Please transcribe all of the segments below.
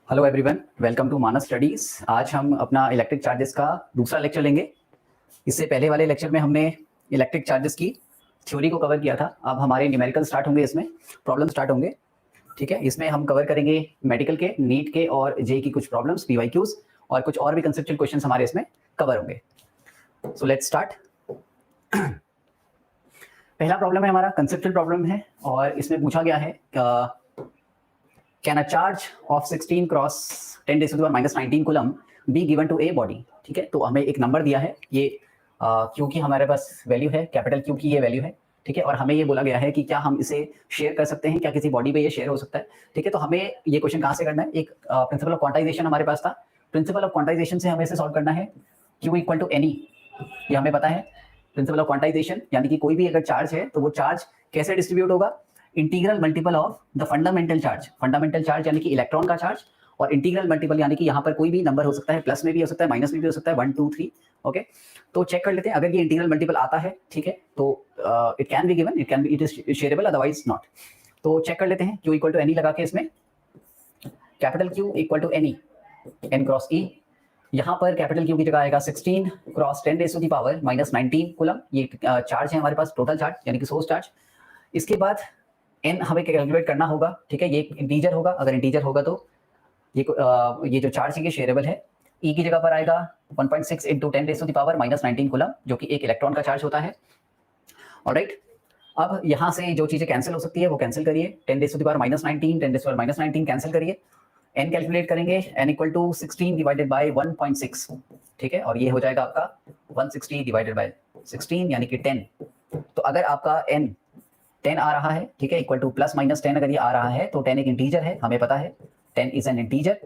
Hello everyone, welcome to Manas studies. आज हम अपना इलेक्ट्रिक चार्जेस का दूसरा लेक्चर लेंगे। इससे पहले वाले लेक्चर में हमने इलेक्ट्रिक चार्जेस की थ्योरी को कवर किया था। अब हमारे न्यूमेरिकल स्टार्ट होंगे, इसमें प्रॉब्लम स्टार्ट होंगे। ठीक है, इसमें हम कवर करेंगे मेडिकल के, नीट के और जे की कुछ प्रॉब्लम्स, पीवाईक्यूज और कुछ और भी कंसेप्चुअल क्वेश्चंस हमारे इसमें कवर होंगे। So let's start. पहला प्रॉब्लम है हमारा, कंसेप्चुअल प्रॉब्लम है और इसमें पूछा गया है can a charge of 16 cross 10 raised to the power -19 coulomb be given to a body. ठीक है, तो हमें एक नंबर दिया है, ये क्यू की हमारे पास वैल्यू है, कैपिटल क्यू की ये वैल्यू है। ठीक है, और हमें ये बोला गया है कि क्या हम इसे शेयर कर सकते हैं, क्या किसी बॉडी पे ये शेयर हो सकता है। ठीक है, तो हमें ये क्वेश्चन कहाँ से करना है, एक प्रिंसिपल ऑफ क्वांटाइजेशन हमारे पास था। प्रिंसिपल ऑफ क्वांटाइजेशन से हमें इसे सॉल्व करना है। क्यू इक्वल टू एनी, ये हमें पता है प्रिंसिपल ऑफ क्वांटाइजेशन, यानी कि कोई भी अगर चार्ज है तो वो चार्ज कैसे डिस्ट्रीब्यूट होगा, integral multiple of the fundamental charge. Fundamental charge यानी कि इलेक्ट्रॉन का चार्ज, और इंटीग्रल मल्टीपल यानी कि यहाँ पर कोई भी नंबर हो सकता है, प्लस में भी हो सकता है, माइनस में भी हो सकता है, 1 2 3। ओके, तो चेक कर लेते हैं अगर ये इंटीग्रल मल्टीपल आता है। ठीक है, तो it can be given, it is shareable, otherwise not. तो चेक कर लेते हैं, क्यू इक्वल टू एनी लगा के इसमें capital Q equal to any n cross e. यहाँ पर कैपिटल क्यू की जगह आएगा 16 cross 10 raised to the power -19 coulomb. ये चार्ज है हमारे पास, टोटल चार्ज यानी कि सोर्स चार्ज। इसके बाद एन हमें कैलकुलेट करना होगा। ठीक है, ये इंटीजर होगा, अगर इंटीजर होगा तो ये जो चार्ज है ये शेयरेबल है। ई की जगह पर आएगा 1.6 × 10 raised to the power -19 coulomb, जो कि एक इलेक्ट्रॉन का चार्ज होता है। ऑलराइट, अब यहाँ से जो चीजें कैंसिल हो सकती है वो कैंसिल करिए। 10 raised to the power -19, 10 raised to the power -19 cancel करिए। एन कैलकुलेट करेंगे, N equal to 16 divided by 1.6। ठीक है, और ये हो जाएगा आपका 160 डिवाइडेड बाय 16 यानी कि 10। तो अगर आपका एन 10 आ रहा है, ठीक है, इक्वल टू प्लस माइनस 10 अगर ये आ रहा है, तो 10 एक इंटीजर है, हमें पता है 10 इज एन इंटीजर,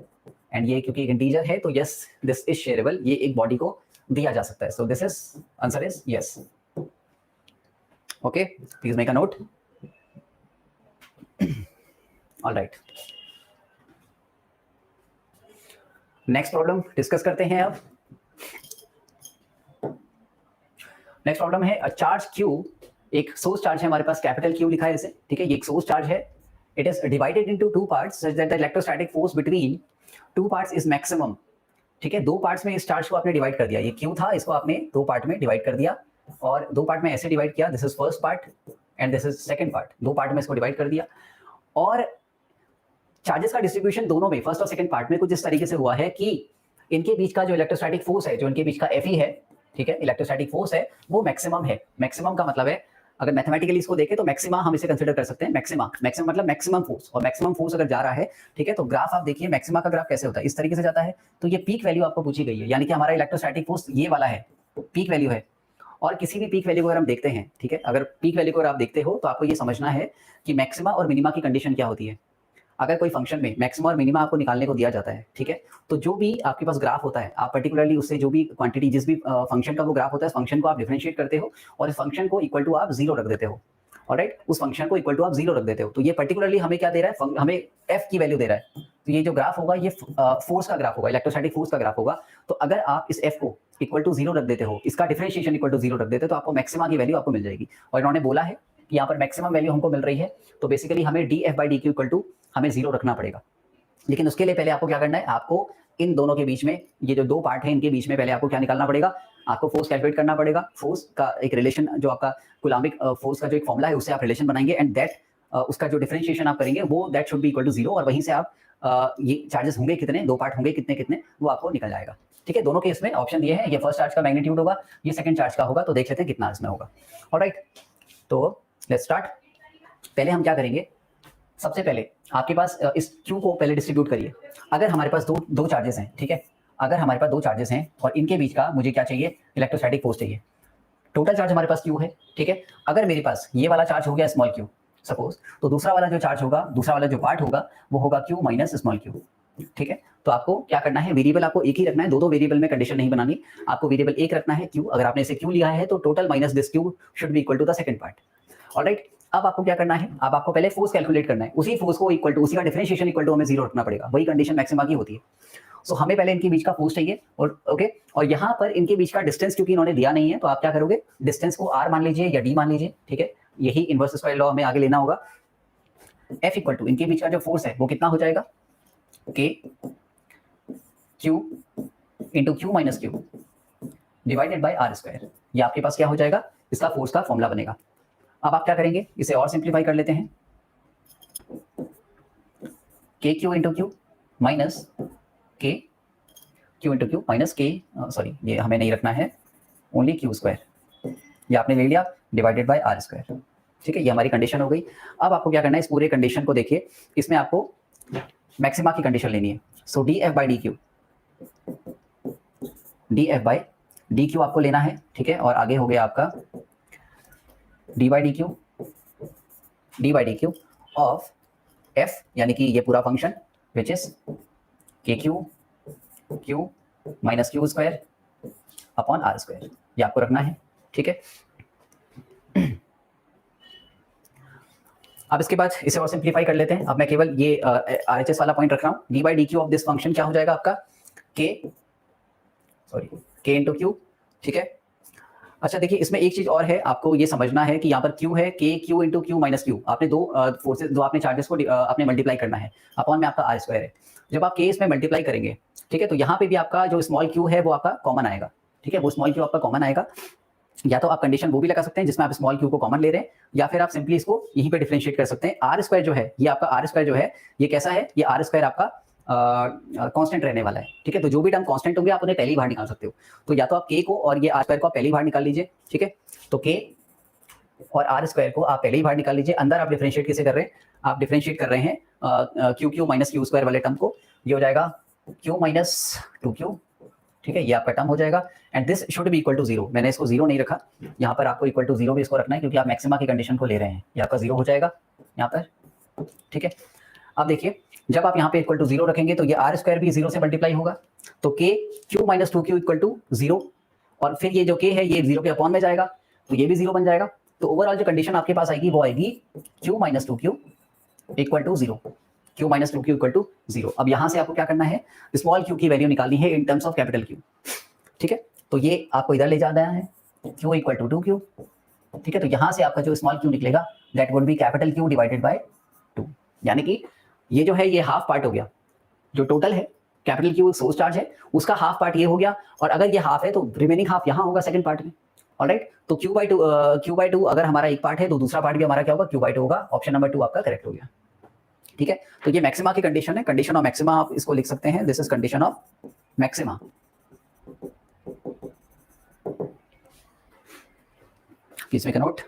एंड ये क्योंकि एक इंटीजर है तो यस दिस इज शेयरेबल, ये एक बॉडी को दिया जा सकता है। So this is answer is yes. Okay, please make a note. Alright, next problem discuss करते हैं अब। नेक्स्ट प्रॉब्लम है अ चार्ज क्यू, एक सोर्स चार्ज है हमारे पास, कैपिटल क्यू लिखा है इसे। ठीक है, ये एक सोर्स चार्ज है। It is divided into two parts such that the electrostatic force between two parts is maximum. ठीक है, दो पार्ट्स में इस चार्ज को आपने डिवाइड कर दिया। ये क्यू था, इसको आपने दो पार्ट में डिवाइड कर दिया, और दो पार्ट में ऐसे डिवाइड किया, this is first part and this is second part. दो पार्ट में इसको डिवाइड कर दिया, और चार्जेस का डिस्ट्रीब्यूशन दोनों में, फर्स्ट और सेकंड पार्ट में कुछ इस तरीके से हुआ है कि इनके बीच का जो इलेक्ट्रोस्टैटिक फोर्स है, जो इनके बीच का एफई है, ठीक है, इलेक्ट्रोस्टैटिक फोर्स है, वो मैक्सिमम है। मैक्सिमम का मतलब है, अगर मैथमेटिकली इसको देखें तो मैक्सिमा हम इसे कंसीडर कर सकते हैं। मैक्सिमा, मैक्सिमम मतलब मैक्सिमम फोर्स, और मैक्सिमम फोर्स अगर जा रहा है, ठीक है, तो ग्राफ आप देखिए मैक्सिमा का ग्राफ कैसे होता है, इस तरीके से जाता है। तो ये पीक वैल्यू आपको पूछी गई है, यानी कि हमारा इलेक्ट्रोस्टैटिक फोर्स ये वाला है, पीक वैल्यू है। और किसी भी पीक वैल्यू को अगर हम देखते हैं, ठीक है, अगर पीक वैल्यू को अगर आप देखते हो तो आपको ये समझना है कि मैक्सिमा और मिनिमा की कंडीशन क्या होती है। अगर कोई फंक्शन में मैक्सिमा और मिनिमा आपको निकालने को दिया जाता है, ठीक है, तो जो भी आपके पास ग्राफ होता है, आप पर्टिकुलरली उससे जो भी क्वांटिटी, जिस भी फंक्शन का वो ग्राफ होता है, इस फंक्शन को आप डिफरेंशिएट करते हो और इस फंक्शन को इक्वल टू आप 0 रख देते हो। ऑलराइट, उस फंक्शन को इक्वल टू आप 0 रख देते हो। तो ये पर्टिकुलरली हमें क्या दे रहा है, हमें एफ की वैल्यू दे रहा है। तो ये जो ग्राफ होगा ये फोर्स का ग्राफ होगा, इलेक्ट्रोस्टैटिक फोर्स का ग्राफ होगा। तो अगर आप इस एफ को इक्वल टू 0 रख देते हो, इसका डिफरेंशिएशन इक्वल टू 0 रख देते हो, तो आपको मैक्सिमा की वैल्यू आपको मिल जाएगी। और इन्होंने बोला है कि यहाँ पर मैक्सिमम वैल्यू हमको मिल रही है, तो बेसिकली हमें D F by D Q equal to हमें 0 रखना पड़ेगा। लेकिन उसके लिए पहले आपको क्या करना है, आपको इन दोनों के बीच में, ये जो दो पार्ट है इनके बीच में पहले आपको क्या निकालना पड़ेगा, आपको फोर्स कैलकुलेट करना पड़ेगा। फोर्स का एक रिलेशन, जो आपका कुलाम्बिक फोर्स का जो एक फॉर्मूला है, उससे आप रिलेशन बनाएंगे, एंड दैट उसका जो डिफरेंशिएशन आप करेंगे वो that should be equal to 0, और वहीं से आप ये चार्जेस होंगे कितने, दो पार्ट होंगे कितने कितने, वो आपको निकल जाएगा। ठीक है, दोनों केस में ऑप्शन दिए हैं, ये फर्स्ट चार्ज का मैग्नीट्यूड होगा, ये सेकंड चार्ज का होगा, तो देख लेते हैं कितना इसमें होगा। ऑलराइट, तो लेट्स स्टार्ट। पहले हम क्या करेंगे, सबसे पहले आपके पास इस क्यू को पहले डिस्ट्रीब्यूट करिए। अगर हमारे पास दो चार्जेस हैं, ठीक है, अगर हमारे पास दो चार्जेस हैं और इनके बीच का मुझे क्या चाहिए, इलेक्ट्रोस्टैटिक फोर्स चाहिए। टोटल चार्ज हमारे पास क्यू है, ठीक है। अगर मेरे पास ये वाला चार्ज हो गया स्मॉल क्यू सपोज, तो दूसरा वाला जो चार्ज होगा, दूसरा वाला जो पार्ट होगा, वो होगा क्यू माइनस स्मॉल क्यू। ठीक है, तो आपको क्या करना है, वेरिएबल आपको एक ही रखना है, दो वेरिएबल में कंडीशन नहीं बनानी, आपको वेरिएबल एक रखना है क्यू। अगर आपने इसे क्यू लिया है तो total minus this Q should be equal to the second part. Alright, अब आपको क्या करना है, अब आपको पहले फोर्स कैलकुलेट करना है, उसी फोर्स को इक्वल टू, उसी का डिफरेंशिएशन इक्वल टू हमें 0 रखना पड़ेगा, वही कंडीशन मैक्सिमा की होती है। सो हमें पहले इनके बीच का फोर्स चाहिए, और ओके, और यहाँ पर इनके बीच का डिस्टेंस क्योंकि इन्होंने दिया नहीं है, तो आप क्या करोगे, डिस्टेंस को r मान लीजिए या d मान लीजिए। ठीक है, यही इनवर्स स्क्वायर लॉ हमें आगे लेना होगा। F इक्वल टू इनके बीच का जो फोर्स है वो कितना हो जाएगा, K Q into Q minus Q divided by R square. ये आपके पास क्या हो जाएगा, इसका फोर्स का फॉर्मूला बनेगा। अब आप क्या करेंगे, इसे और सिंप्लीफाई कर लेते हैं, के क्यू इंटू क्यू माइनस के क्यू इंटू क्यू माइनस के, सॉरी ये हमें नहीं रखना है, ओनली क्यू स्क्वायर, ये आपने ले लिया डिवाइडेड बाय आर स्क्वायर। ठीक है, ये हमारी कंडीशन हो गई। अब आपको क्या करना है, इस पूरे कंडीशन को देखिए, इसमें आपको मैक्सिमा की कंडीशन लेनी है। So d F by D Q, d F by D q आपको लेना है। ठीक है, और आगे हो गया आपका D by D Q, D by D Q of F, यानी कि ये पूरा function which is K Q Q minus Q square upon are square, ये आपको रखना है। ठीक है, अब इसके बाद इसे और सिंप्लीफाई कर लेते हैं। अब मैं केवल ये आरएचएस वाला पॉइंट रख रहा हूँ। D by D Q of this function क्या हो जाएगा आपका, के इंटू क्यू। ठीक है, अच्छा देखिए, इसमें एक चीज और है, आपको ये समझना है कि यहाँ पर क्यू है, के Q into Q minus Q, आपने दो फोर्सेज, दो आपने चार्जेस को आपने मल्टीप्लाई करना है, अपॉन में आपका आर स्क्वायर है। जब आप के इसमें मल्टीप्लाई करेंगे, ठीक है, तो यहाँ पे भी आपका जो स्मॉल क्यू है वो आपका कॉमन आएगा। ठीक है, वो स्मॉल क्यू आपका कॉमन आएगा। या तो आप कंडीशन वो भी लगा सकते हैं जिसमें आप स्मॉल क्यू को कॉमन ले रहे हैं, या फिर आप सिंपली इसको यहीं पे डिफरेंशिएट कर सकते हैं। आर स्क्वायर जो है, ये आपका आर स्क्वायर जो है, ये कैसा है, ये आर स्क्वायर आपका कांस्टेंट रहने वाला है। ठीक है, तो जो भी टर्म कांस्टेंट होंगे आप उन्हें पहले ही बाहर निकाल सकते हो। तो या तो आप के को और ये आर स्क्वायर को आप पहले ही बाहर निकाल लीजिए। ठीक है, तो के और आर स्क्वायर को आप पहले ही बाहर निकाल लीजिए। अंदर आप डिफरेंशिएट कैसे कर रहे हैं, आप डिफरेंशिएट कर रहे हैं Q Q minus Q square वाले टर्म को, ये हो जाएगा क्यू माइनस टू क्यू। ठीक है, ये आपका टर्म हो जाएगा, and this should be equal to zero. मैंने इसको जीरो नहीं रखा, यहाँ पर आपको इक्वल टू जीरो भी इसको रखना है, क्योंकि आप मैक्सिमा की कंडीशन को ले रहे हैं। ये आपका जीरो हो जाएगा यहाँ पर। ठीक है, अब देखिए, जब आप यहाँ पे इक्वल टू जीरो रखेंगे तो ये आर स्क्वायर भी जीरो से मल्टीप्लाई होगा, तो K Q minus two Q equal to zero, और फिर ये जो के है ये जीरो के अपॉन में जाएगा, तो ये भी जीरो बन जाएगा। तो ओवरऑल जो कंडीशन आपके पास आएगी वो आएगी Q minus two Q equal to zero, Q minus two Q equal to zero. अब यहाँ से आपको क्या करना है, स्मॉल क्यू की वैल्यू निकालनी है in terms of capital Q. ठीक है, तो ये आपको इधर ले जाना है, Q equal to two Q. ठीक है, तो यहाँ से आपका जो स्मॉल क्यू निकलेगा that would be capital Q divided by two, यानी कि ये जो है ये हाफ पार्ट हो गया, जो टोटल है कैपिटल क्यू सोर्स चार्ज है उसका हाफ पार्ट ये हो गया, और अगर ये हाफ है तो रिमेनिंग हाफ यहाँ होगा सेकंड पार्ट में। ऑलराइट, तो क्यू बाई टू अगर हमारा एक पार्ट है तो दूसरा पार्ट भी हमारा क्या होगा, क्यू बाई टू होगा। ऑप्शन नंबर 2 आपका करेक्ट हो गया। ठीक है, तो ये मैक्सिमा की कंडीशन है, कंडीशन ऑफ मैक्सिमा आप इसको लिख सकते हैं, this is condition of maxima. Please make a note.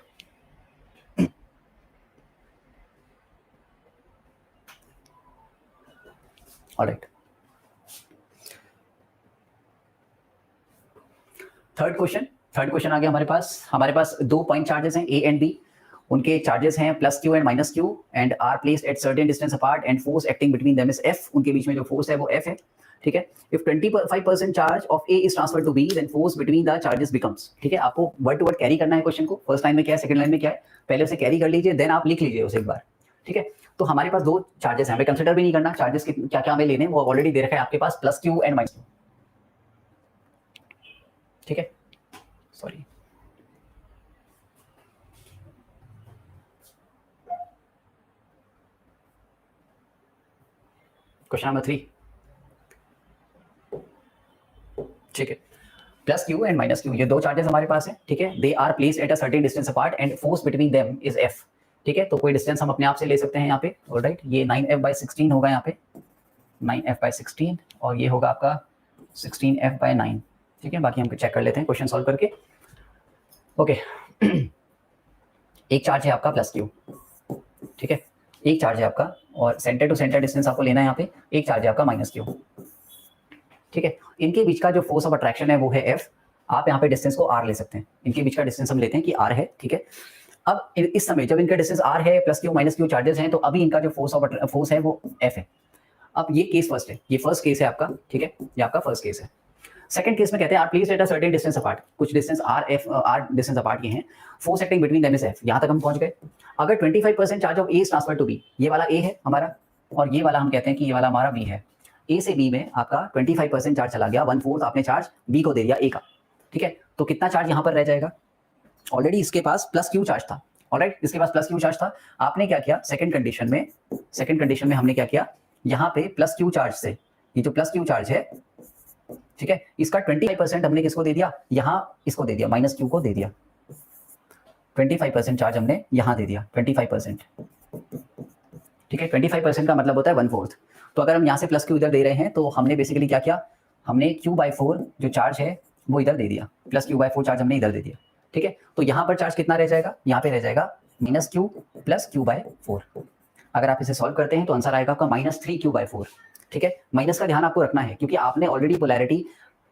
Alright, third question आ गया हमारे पास दो पॉइंट चार्जेस हैं ए एंड बी, उनके चार्जेस हैं plus q and minus q, and are placed at certain distance apart and force acting between them is F. उनके बीच में जो फोर्स है वो एफ है। ठीक है, if 25% charge of A is transferred to B then force between the charges becomes. ठीक है, आपको वर्ड टू वर्ड कैरी करना है क्वेश्चन को। फर्स्ट लाइन में क्या है, सेकंड लाइन में क्या है, पहले उसे कैरी कर लीजिए, देन आप लिख लीजिए उसे एक बार। ठीक है, तो हमारे पास दो चार्जेस हैं, हमें कंसिडर भी नहीं करना चार्जेस क्या क्या हमें लेने, वो ऑलरेडी दे रखा है आपके पास, plus q and minus q. ठीक है, सॉरी, क्वेश्चन नंबर 3। ठीक है, plus q and minus q, ये दो चार्जेस हमारे पास है। ठीक है, they are placed at a certain distance apart and force between them is F. ठीक है, तो कोई डिस्टेंस हम अपने आप से ले सकते हैं यहाँ पे। ऑलराइट, ये 9f/16 होगा यहाँ पे, 9f/16, और ये होगा आपका 16f/9। ठीक है, बाकी हम चेक कर लेते हैं क्वेश्चन सॉल्व करके। ओके, एक चार्ज है आपका प्लस क्यू। ठीक है, एक चार्ज है आपका, और सेंटर टू सेंटर डिस्टेंस आपको लेना है यहाँ पे, एक चार्ज है आपका माइनस क्यू। ठीक है, इनके बीच का जो फोर्स ऑफ अट्रैक्शन है वो है एफ। आप यहाँ पे डिस्टेंस को आर ले सकते हैं, इनके बीच का डिस्टेंस हम लेते हैं कि आर है। ठीक है, अब इस समय जब इनका डिस्टेंस आर है, plus Q minus Q charges हैं, तो अभी इनका जो फोर्स है वो एफ है। अब ये केस फर्स्ट है, ये फर्स्ट केस है आपका। ठीक है, ये आपका फर्स्ट केस है। सेकंड केस में कहते हैं are placed at a certain distance apart, कुछ डिस्टेंस आर डिस्टेंस अपार्ट ये हैं, force acting between them is F. यहाँ तक हम पहुंच गए। अगर 25% charge of A is transfer to B, ये वाला ए है हमारा, और ये वाला हम कहते हैं कि ये वाला हमारा बी है। ए से बी में आपका 25% चार्ज चला गया, 1/4 आपने चार्ज बी को दे दिया ए का। ठीक है, तो कितना चार्ज यहाँ पर रह जाएगा, ऑलरेडी इसके पास प्लस क्यू चार्ज था। ऑलराइट, इसके पास प्लस क्यू चार्ज था। आपने क्या किया, सेकंड कंडीशन में हमने क्या किया, यहाँ पे प्लस क्यू चार्ज से, ये जो प्लस क्यू चार्ज है, ठीक है, इसका 25% हमने किसको दे दिया, यहाँ इसको दे दिया, माइनस क्यू को दे दिया। 25% चार्ज हमने यहाँ दे दिया, 25%, ठीक है। 25% का मतलब होता है 1/4। तो अगर हम यहाँ से प्लस क्यू इधर दे रहे हैं तो हमने बेसिकली क्या किया, हमने Q/4 जो चार्ज है वो इधर दे दिया, प्लस Q/4 चार्ज हमने इधर दे दिया, ठीक है। तो यहाँ पर चार्ज कितना रह जाएगा, यहाँ पे रह जाएगा -Q प्लस Q/4। अगर आप इसे सॉल्व करते हैं तो आंसर आएगा आपका -3Q/4, ठीक है। माइनस का ध्यान आपको रखना है क्योंकि आपने ऑलरेडी पोलैरिटी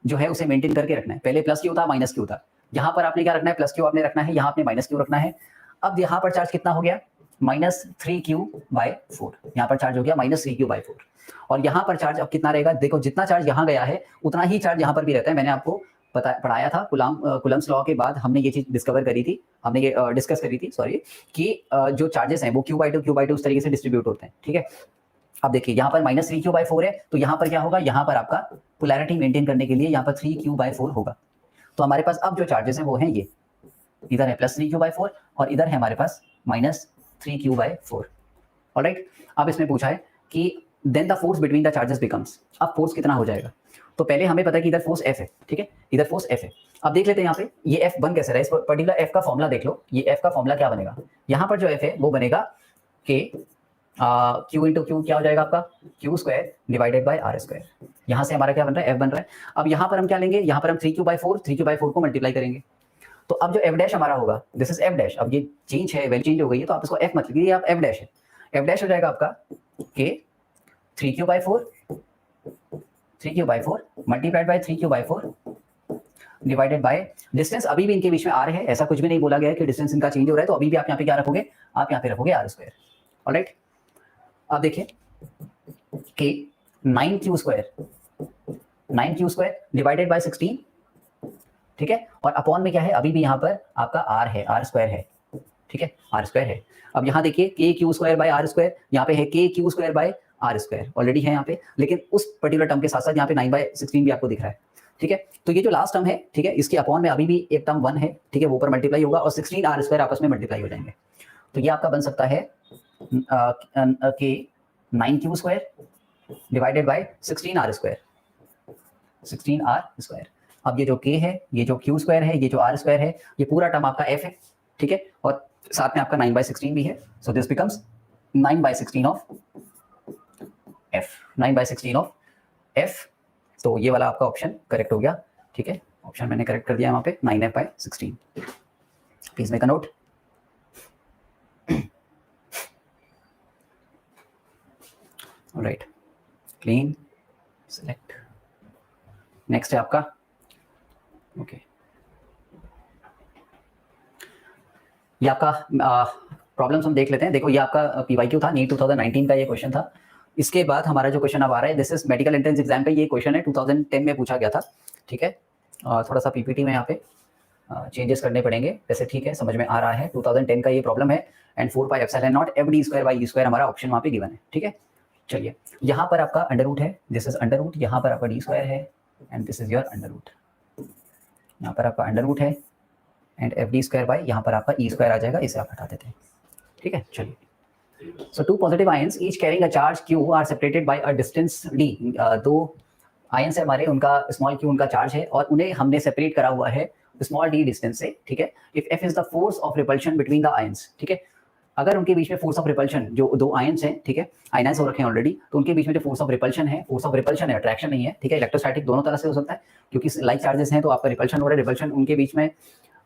जो है उसे मेंटेन करके रखना है। पहले प्लस क्यू था, माइनस क्यू था, यहाँ पर आपने क्या रखना है, प्लस क्यू आपने रखना है, यहाँ आपने माइनस क्यू रखना है। अब यहाँ पर चार्ज कितना हो गया, -3Q/4, यहाँ पर चार्ज हो गया -3Q/4। और यहाँ पर चार्ज अब कितना रहेगा, देखो जितना चार्ज यहाँ गया है उतना ही चार्ज यहाँ पर भी रहता है। मैंने आपको पढ़ाया था कूलम्स लॉ के बाद हमने ये चीज डिस्कवर करी थी, हमने ये डिस्कस करी थी, सॉरी, कि जो चार्जेस हैं वो Q/2 उस तरीके से डिस्ट्रीब्यूट होते हैं, ठीक है। अब देखिए यहाँ पर -3Q/4 है, तो यहाँ पर क्या होगा, यहाँ पर आपका पोलैरिटी मेंटेन करने के लिए यहाँ पर 3Q/4 होगा। तो हमारे पास अब जो चार्जेस हैं वो हैं ये, इधर है +3Q/4 और इधर है हमारे पास -3Q/4। ऑलराइट, अब इसमें पूछा है कि then the force between the charges becomes, अब फोर्स कितना हो जाएगा। तो पहले हमें पता है कि इधर फोर्स F है, ठीक है, इधर फोर्स F है। अब देख लेते हैं यहाँ पे ये F बन कैसे रहा है, इस पर्टिकुलर F का फॉर्मूला देख लो, ये F का फॉर्मूला क्या बनेगा, यहाँ पर जो F है वो बनेगा कि Q इंटू Q क्या हो जाएगा आपका, Q² डिवाइडेड बाय R²। यहाँ से हमारा क्या बन रहा है, F बन रहा है। अब यहाँ पर हम क्या लेंगे, यहाँ पर हम 3Q/4 को मल्टीप्लाई करेंगे। तो अब जो F' हमारा होगा, दिस इज F'। अब ये चेंज है, वैल्यू चेंज हो गई है तो आप इसको F मत लीजिए, आप F' है। F' हो जाएगा आपका के 3Q/4 multiplied by 3Q/4 divided by distance. अभी भी इनके बीच में R है, ऐसा कुछ भी नहीं बोला गया है कि डिस्टेंस इनका चेंज हो रहा है, तो अभी भी आप यहाँ पे क्या रखोगे, आप यहाँ पे रखोगे R²। ऑलराइट, अब देखिए कि 9Q² डिवाइडेड बाय 16, ठीक है, और अपॉन में क्या है, अभी भी यहाँ पर आपका R है, R² है, ठीक है, R² है। अब यहाँ देखिए KQ²/R², यहाँ पे है KQ²/R², ऑलरेडी है यहाँ पे, लेकिन उस पर्टिकुलर टर्म के साथ साथ यहाँ पे 9/16 भी आपको दिख रहा है, ठीक है। तो ये जो लास्ट टर्म है, ठीक है, इसके अपॉन में अभी भी एक टर्म 1 है, ठीक है, वो ऊपर मल्टीप्लाई होगा और 16R² आपस में मल्टीप्लाई हो जाएंगे। तो ये आपका बन सकता है कि 9Q² डिवाइडेड बाय 16R²। अब ये जो K है, ये जो Q² है, ये जो R² है, ये पूरा टर्म आपका F है, ठीक है, और साथ में आपका 9/16 भी है। So this becomes 9/16 of F, 9/16 of F। तो ये वाला आपका ऑप्शन करेक्ट हो गया, ठीक है, ऑप्शन मैंने करेक्ट कर दिया वहां पे 9F/16। Please make a note. Alright, clean, select. Next है आपका ओके ये आपका प्रॉब्लम्स हम देख लेते हैं। देखो ये आपका PYQ था, नीट 2019 का ये क्वेश्चन था। इसके बाद हमारा जो क्वेश्चन अब आ रहा है, this is medical entrance exam का ये क्वेश्चन है, 2010 में पूछा गया था, ठीक है। थोड़ा सा PPT में यहाँ पे चेंजेस करने पड़ेंगे, वैसे ठीक है, समझ में आ रहा है। 2010 का ये प्रॉब्लम है एंड 4πε0 FD²/E² हमारा ऑप्शन वहाँ पे गिवन है, ठीक है। चलिए, यहाँ पर आपका अंडर है, दिस इज अंडर, यहाँ पर आपका D² है and this is your under. यहाँ पर आपका अंडर है एंड FD² यहाँ पर आपका E² आ जाएगा, इसे आप हटा देते हैं, ठीक है। चलिए, so two positive ions each carrying a charge Q are separated by a distance D। दो आयंस है हमारे, उनका स्मॉल q उनका चार्ज है और उन्हें हमने सेपरेट करा हुआ है स्मॉल d डिस्टेंस से, ठीक है। If F is the force of repulsion between the ions, ठीक है, अगर उनके बीच में फोर्स ऑफ रिपल्शन, जो दो आयंस हैं, ठीक है, आयनाइज हो रखे हैं ऑलरेडी, तो उनके बीच में जो फोर्स ऑफ रिपल्शन है, फोर्स ऑफ रिपल्शन है, अट्रैक्शन नहीं है, ठीक है। इलेक्ट्रोस्टैटिक दोनों तरह से हो सकता है क्योंकि लाइक चार्जेस हैं तो आपका रिपल्शन हो रहा है, रिपल्शन उनके बीच में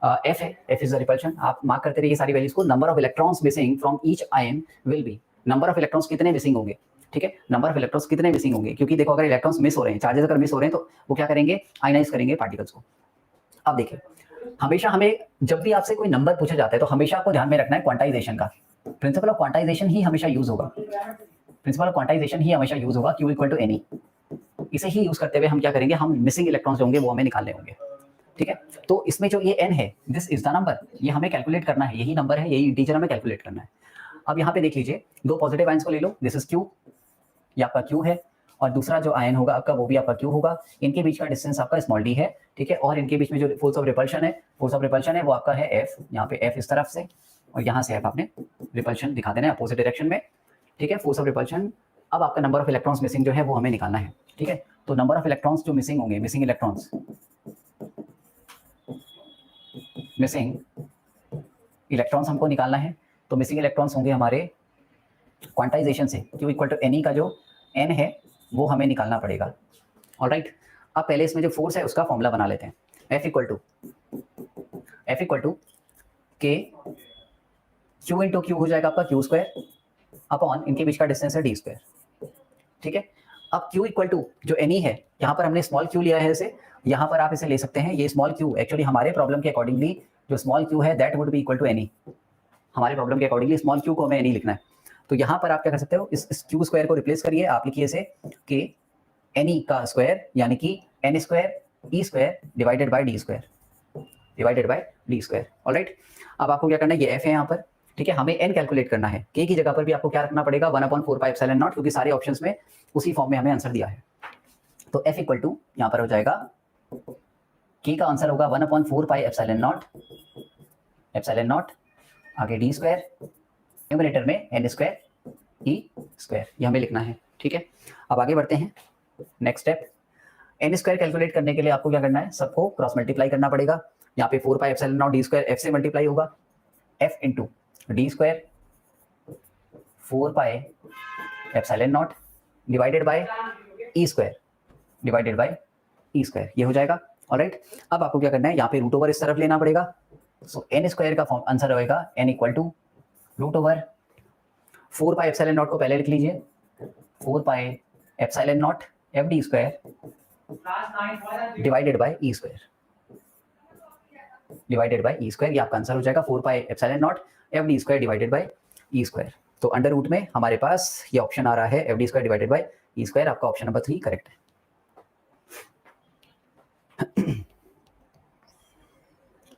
F है, F इज द रिपल्शन। आप मार्क करते रहिए सारी वैल्यूज को। Number of electrons missing from each ion will be, number of electrons कितने मिसिंग होंगे, ठीक है, नंबर ऑफ इलेक्ट्रॉन्स कितने मिसिंग होंगे, क्योंकि देखो अगर इलेक्ट्रॉन्स मिस हो रहे हैं, चार्जेस अगर मिस हो रहे हैं तो वो क्या करेंगे, आयनाइज करेंगे पार्टिकल्स को। अब देखिए, हमेशा हमें जब भी आपसे कोई नंबर पूछा जाता है तो हमेशा आपको ध्यान में रखना है क्वांटाइजेशन का, प्रिंसिपल ऑफ क्वांटाइजेशन ही हमेशा यूज होगा, प्रिंसिपल ऑफ क्वांटाइजेशन ही हमेशा यूज होगा, Q = NE। इसे ही यूज करते हुए हम क्या करेंगे, हम मिसिंग इलेक्ट्रॉन्स जो होंगे वो हमें निकालने होंगे, ठीक है। तो इसमें जो ये n है, दिस इज द नंबर, ये हमें कैलकुलेट करना है, यही नंबर है, यही इंटीजर हमें कैलकुलेट करना है। अब यहाँ पे देख लीजिए, दो पॉजिटिव आयंस को ले लो, दिस इज Q, ये आपका Q है, और दूसरा जो आयन होगा आपका वो भी आपका Q होगा। इनके बीच का डिस्टेंस आपका स्मॉल d है, ठीक है, और इनके बीच में जो फोर्स ऑफ रिपल्शन है वो आपका है F, यहाँ पे F इस तरफ से और यहाँ से F आपने रिपल्शन दिखा देना है अपोजिट डायरेक्शन में, ठीक है। फोर्स ऑफ रिपल्शन अब आपका नंबर ऑफ इलेक्ट्रॉन्स मिसिंग जो है वो हमें निकालना है, ठीक है। तो नंबर ऑफ इलेक्ट्रॉन्स जो मिसिंग होंगे, मिसिंग इलेक्ट्रॉन्स हमको निकालना है। तो मिसिंग इलेक्ट्रॉन्स होंगे हमारे क्वांटाइजेशन से, Q इक्वल टू Ni का जो N है वो हमें निकालना पड़ेगा। ऑलराइट, अब पहले इसमें जो फोर्स है उसका फॉर्मूला बना लेते हैं। F equal to K Q into Q हो जाएगा आपका Q स्क्वायर अपॉन इनके बीच का डिस्टेंस है D स्क्वायर, ठीक है। अब Q इक्वल टू जो Ni है, यहाँ पर हमने स्मॉल q लिया है इसे, यहाँ पर आप इसे ले सकते हैं। ये स्मॉल q एक्चुअली हमारे प्रॉब्लम के अकॉर्डिंगली जो स्मॉल q है that would be equal to Ni। हमारे प्रॉब्लम के अकॉर्डिंगली स्मॉल q को हमें Ni लिखना है। तो यहाँ पर आप क्या कर सकते हो, इस q स्क्वायर को रिप्लेस करिए, आप लिखिए इसे कि Ni का स्क्वायर यानी कि N square E square divided bye D square, alright. अब आपको क्या करना है, ये f है यहाँ पर, ठीक है। हमें n कैलकुलेट करना है, k की जगह पर भी आपको क्या रखना पड़ेगा 1/4 पाई एप्सिलॉन नॉट, क्योंकि सारे ऑप्शंस में उसी फॉर्म में हमें आंसर दिया है। तो f इक्वल टू यहाँ पर हो जाएगा, k का आंसर होगा 1/4 पाई एप्सिलॉन नॉट आगे d स्क्वायर, न्यूमरेटर में n स्क्वायर e स्क्वायर, ये हमें लिखना है, ठीक है। अब आगे बढ़ते हैं, next step. n square calculate करने के लिए आपको क्या करना है, सबको क्रॉस मल्टीप्लाई करना पड़ेगा। यहाँ पे 4 pi epsilon not d square f से मल्टीप्लाई होगा, f into D square 4 pi epsilon not divided by E square, ये हो जाएगा, ऑलराइट। अब आपको क्या करना है, यहाँ पे रूट ओवर इस तरफ लेना पड़ेगा। सो n स्क्वायर का फॉर्म आंसर होएगा n equal to root over 4 pi epsilon naught को पहले लिख लीजिए, 4 pi epsilon naught F D square divided by E square, ये आपका आंसर हो जाएगा 4 pi epsilon naught F D square divided by E square. तो अंडर रूट में हमारे पास ये ऑप्शन आ रहा है F D square divided by E square, आपका ऑप्शन नंबर 3 करेक्ट है।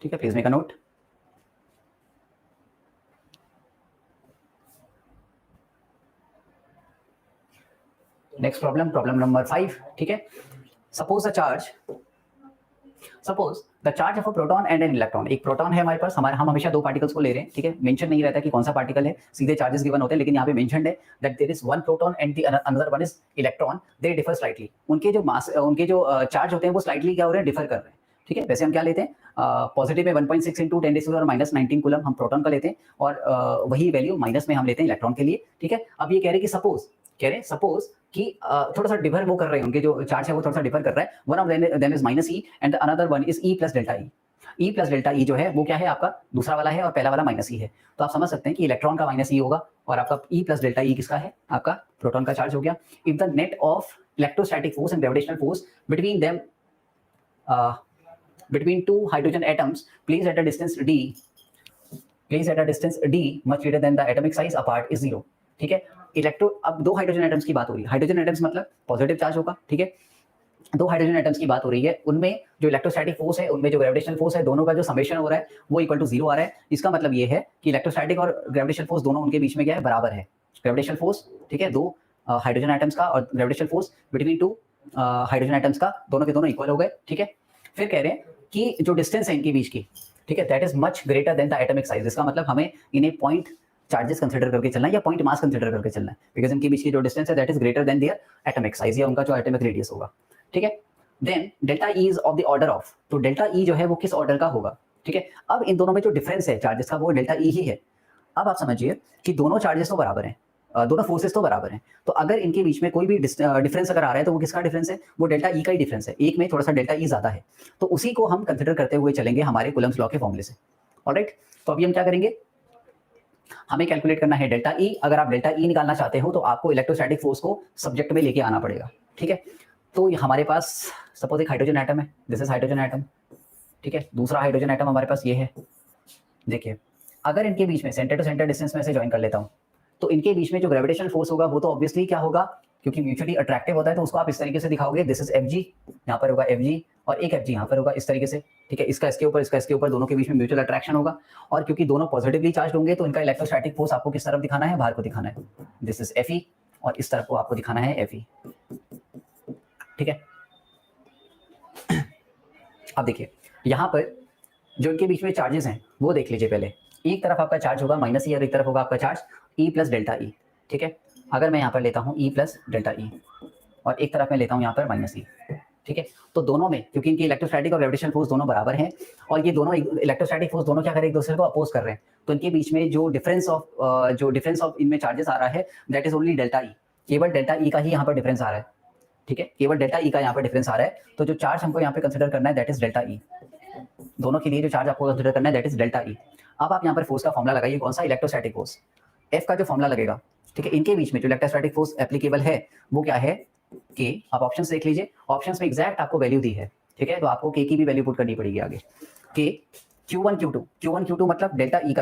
ठीक है, please make a note. Next problem number 5, ठीक है। Suppose the charge of a proton and an electron. एक प्रोटॉन है हमारे पास, हम हमेशा दो पार्टिकल्स को ले रहे हैं, ठीक है। मेंशन नहीं रहता कि कौन सा पार्टिकल है, सीधे चार्जेस गिवन होते हैं, लेकिन यहाँ पे मेंशनड है that there is one proton and the another one is electron, they differ slightly. उनके जो चार्ज होते हैं वो स्लाइटली क्या हो रहे हैं, डिफर कर रहे हैं, ठीक है। वैसे हम क्या लेते हैं, पॉजिटिव में 1.6 इंटू 10⁻⁻19 कूलम हम प्रोटॉन का लेते हैं, और वही वैल्यू माइनस में हम लेते हैं इलेक्ट्रॉन के लिए, ठीक है। अब ये कह रहे हैं कि सपोज कि थोड़ा सा डिफर वो कर रहे हैं, उनके जो चार्ज है वो थोड़ा सा डिफर कर रहा है। One of them is minus E and another one is E plus delta E जो है वो क्या है, आपका दूसरा वाला है और पहला वाला माइनस ई है। तो आप समझ सकते हैं कि इलेक्ट्रॉन का माइनस ई होगा और आपका ई प्लस डेल्टा ई किसका है, आपका प्रोटॉन का चार्ज हो गया। If the net of electrostatic force and gravitational force between two hydrogen atoms placed at a distance d much greater than the atomic size apart is 0, ठीक है। अब दो हाइड्रोजन एटम्स की बात हो रही है, हाइड्रोजन एटम्स मतलब पॉजिटिव चार्ज होगा, ठीक है। दो हाइड्रोजन एटम्स की बात हो रही है, उनमें जो इलेक्ट्रोस्टैटिक फोर्स है, उनमें जो ग्रेविटेशनल फोर्स है, दोनों का जो समेशन हो रहा है वो इक्वल टू 0 आ रहा है। इसका मतलब ये है कि इलेक्ट्रोस्टैटिक और ग्रेविटेशनल फोर्स दोनों उनके बीच में क्या है, बराबर है। ग्रेविटेशनल फोर्स, ठीक है, दो हाइड्रोजन एटम्स का, और gravitational force between two hydrogen atoms का, दोनों के दोनों इक्वल हो गए, ठीक है। फिर कह रहे हैं कि जो डिस्टेंस है इनके बीच की, ठीक है, that is much greater than the atomic size. इसका मतलब हमें इन्हें पॉइंट चार्जेस कंसीडर करके चलना है या पॉइंट मास कंसीडर करके चलना है, बिकॉज इनके बीच की जो डिस्टेंस है that is greater than their atomic size या उनका जो एटॉमिक रेडियस होगा, ठीक है। Then delta E is of the order of, तो डेल्टा ई जो है वो किस ऑर्डर का होगा, ठीक है। अब इन दोनों में जो डिफरेंस है चार्जेस का वो डेल्टा ई ही है। अब आप समझिए कि दोनों चार्जेस तो बराबर हैं, दोनों फोर्सेस तो बराबर हैं, तो अगर इनके बीच में कोई भी डिफरेंस अगर आ रहा है तो वो किसका डिफरेंस है, वो डेल्टा ई का ही डिफरेंस है। एक में थोड़ा सा डेल्टा ई ज्यादा है, तो उसी को हम कंसिडर करते हुए चलेंगे हमारे कूलम्स लॉ के फॉर्मूले से, ऑलराइट। तो अभी हम क्या करेंगे, हमें कैलकुलेट करना है डेल्टा ई। अगर आप डेल्टा ई निकालना चाहते हो तो आपको इलेक्ट्रोस्टैटिक फोर्स को सब्जेक्ट में लेके आना पड़ेगा, ठीक है। तो हमारे पास सपोज एक हाइड्रोजन एटम है, दिस इज हाइड्रोजन एटम, ठीक है। दूसरा हाइड्रोजन एटम हमारे पास ये है, देखिए। अगर इनके बीच में सेंटर टू सेंटर डिस्टेंस में से ज्वाइन कर लेता हूँ तो इनके बीच में जो ग्रेविटेशनल फोर्स होगा वो तो ऑब्वियसली क्या होगा, क्योंकि म्यूचुअली अट्रैक्टिव होता है, तो उसको आप इस तरीके से दिखाओगे, दिस इज एफ जी, यहाँ पर होगा एफ जी और एक एफ जी यहाँ पर होगा, इस तरीके से, ठीक है। इसका इसके ऊपर, इसका इसके ऊपर, दोनों के बीच में म्यूचुअल अट्रैक्शन होगा। और क्योंकि दोनों पॉजिटिवली चार्ज होंगे तो इनका इलेक्ट्रोस्टैटिक फोर्स आपको किस तरफ दिखाना है, बाहर को दिखाना है, दिस इज एफ ई, और इस तरफ को आपको दिखाना है एफ ई, ठीक है। अब देखिए यहाँ पर जो इनके बीच में चार्जेस हैं वो देख लीजिए पहले। एक तरफ आपका चार्ज होगा माइनस ई और एक तरफ होगा आपका charge E plus delta E, ठीक है। अगर मैं यहाँ पर लेता हूँ E प्लस डेल्टा ई और एक तरफ मैं लेता हूँ यहाँ पर माइनस ई, ठीक है, तो दोनों में क्योंकि इनकी इलेक्ट्रोस्टैटिक और ग्रेविटेशनल फोर्स दोनों बराबर हैं और ये दोनों इलेक्ट्रोस्टैटिक फोर्स दोनों क्या कर रहे हैं, एक दूसरे को अपोज कर रहे हैं, तो इनके बीच में जो डिफरेंस ऑफ इनमें चार्जेस आ रहा है that is only delta E, केवल डेल्टा ई का ही यहाँ पर डिफरेंस आ रहा है, ठीक है, केवल डेल्टा ई का यहाँ पर डिफरेंस आ रहा है, तो जो चार्ज हमको यहाँ पे कंसिडर करना है दैट इज डेल्टा ई, दोनों के लिए जो चार्ज आपको कंसिडर करना है दैट इज डेल्टा ई। अब आप यहाँ पर फोर्स का फॉर्मुला लगाइए, कौन सा, इलेक्ट्रोस्टैटिक फोर्स, एफ का जो फॉर्मुला लगेगा, ठीक है, इनके बीच में जो इलेक्ट्रोस्टैटिक फोर्स एप्लीकेबल है वो क्या है, के, आप ऑप्शंस देख लीजिए, ऑप्शंस में एग्जैक्ट आपको वैल्यू दी है, ठीक है, तो आपको के की भी वैल्यू पुट करनी पड़ेगी आगे, के Q1 Q2 मतलब डेल्टा ई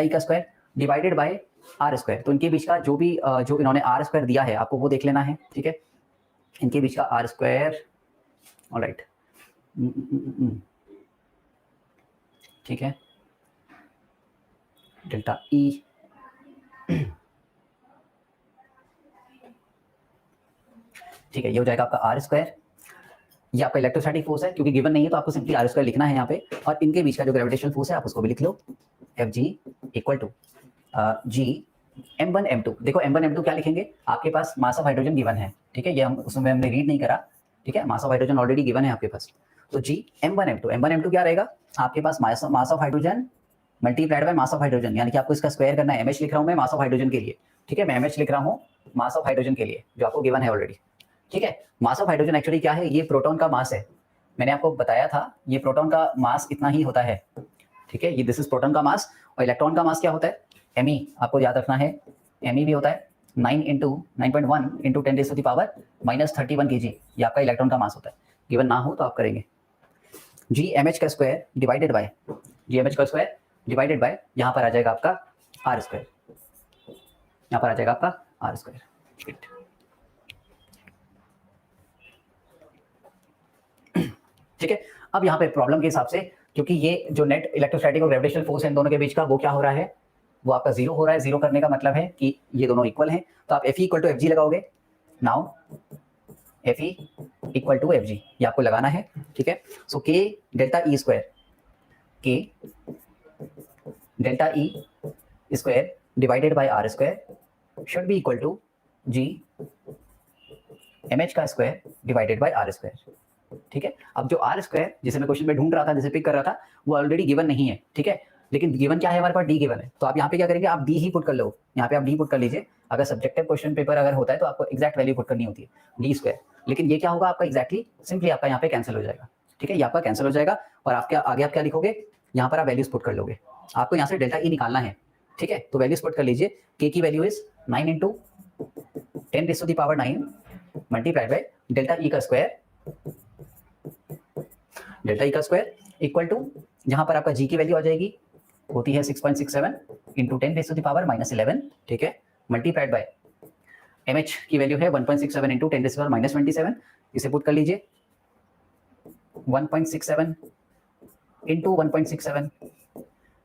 का square divided by are square, तो इनके बीच का जो भी जो इन्होंने आर स्क्वायर दिया है आपको वो देख लेना है, ठीक है, इनके बीच का आर स्क्वायर, ऑलराइट, ठीक है, डेल्टा ई ठीक है, ये हो जाएगा आपका आर स्क्वायर, ये आपका इलेक्ट्रोस्टैटिक फोर्स है, क्योंकि गिवन नहीं है तो आपको सिंपली आर स्क्वायर लिखना है यहाँ पे, और इनके बीच का जो ग्रेविटेशनल फोर्स है आप उसको भी लिख लो, F G equal to G m1 m2, देखो m1 m2 क्या लिखेंगे, आपके पास मास ऑफ हाइड्रोजन गिवन है, ठीक है, ये हम उसमें हमने रीड नहीं करा, ठीक है, मास ऑफ हाइड्रोजन ऑलरेडी गिवन है आपके पास, तो जी m1 m2 क्या रहेगा, आपके पास mass of hydrogen multiplied by mass of hydrogen, यानी कि आपको इसका स्क्वायर करना है, mh लिख रहा हूँ मैं मास ऑफ हाइड्रोजन के लिए, ठीक है, मैं mh लिख रहा हूँ मास ऑफ हाइड्रोजन के लिए जो आपको गिवन है ऑलरेडी, ठीक है, मास ऑफ हाइड्रोजन एक्चुअली क्या है, ये प्रोटॉन का मास है, मैंने आपको बताया था ये प्रोटॉन का मास इतना ही होता है, ठीक है, ये दिस इज प्रोटॉन का मास, और इलेक्ट्रॉन का मास क्या होता है, me, आपको याद रखना है me भी होता है 9.1 इंटू 10⁻³ kg, ये आपका इलेक्ट्रॉन का मास होता है, गिवन ना हो तो आप करेंगे, gmh का स्क्वायर डिवाइडेड बाय यहाँ पर आ जाएगा आपका आर स्क्वायर, यहाँ पर आ जाएगा आपका आर स्क्वायर, ठीक है। अब यहाँ पे प्रॉब्लम के हिसाब से, क्योंकि ये जो नेट इलेक्ट्रोस्टैटिक और ग्रेविटेशनल फोर्स है इन दोनों के बीच का वो क्या हो रहा है, वो आपका जीरो हो रहा है, जीरो करने का मतलब है कि ये दोनों इक्वल हैं, तो आप Fe इक्वल टू Fg लगाओगे, now Fe equal to Fg ये आपको लगाना है, ठीक है, so K delta E square divided by are square should be equal to G mh का square divided by are square, ठीक है। अब जो आर स्क्वायर जिसे मैं क्वेश्चन में ढूंढ रहा था, जिसे पिक कर रहा था, वो ऑलरेडी गिवन नहीं है, ठीक है, लेकिन गिवन क्या है हमारे पास, डी गिवन है, तो आप यहाँ पे क्या करेंगे, आप डी ही पुट कर लो, यहाँ पे आप डी पुट कर लीजिए, अगर सब्जेक्टिव क्वेश्चन पेपर अगर होता है तो आपको एक्जैक्ट वैल्यू पुट करनी होती है डी स्क्वायर, लेकिन ये क्या होगा आपका एग्जैक्टली सिंपली आपका यहाँ पे कैंसिल हो जाएगा, ठीक है, ये आपका कैंसिल हो जाएगा, और आपके आगे आप क्या लिखोगे, यहाँ पर आप वैल्यूज पुट कर लोगे, आपको यहाँ से डेल्टा ई निकालना है, ठीक है, तो वैल्यूज पुट कर लीजिए, के की value is 9 into 10⁻⁹ multiplied by delta E का स्क्वायर इक्वल टू, यहाँ पर आपका जी की वैल्यू आ जाएगी, होती है 6.67 इंटू 10⁻⁻11, ठीक है, मल्टीप्लाइड बाय mh की वैल्यू है 1.67 इंटू 10⁻⁻27, इसे पुट कर लीजिए 1.67 इंटू 1.67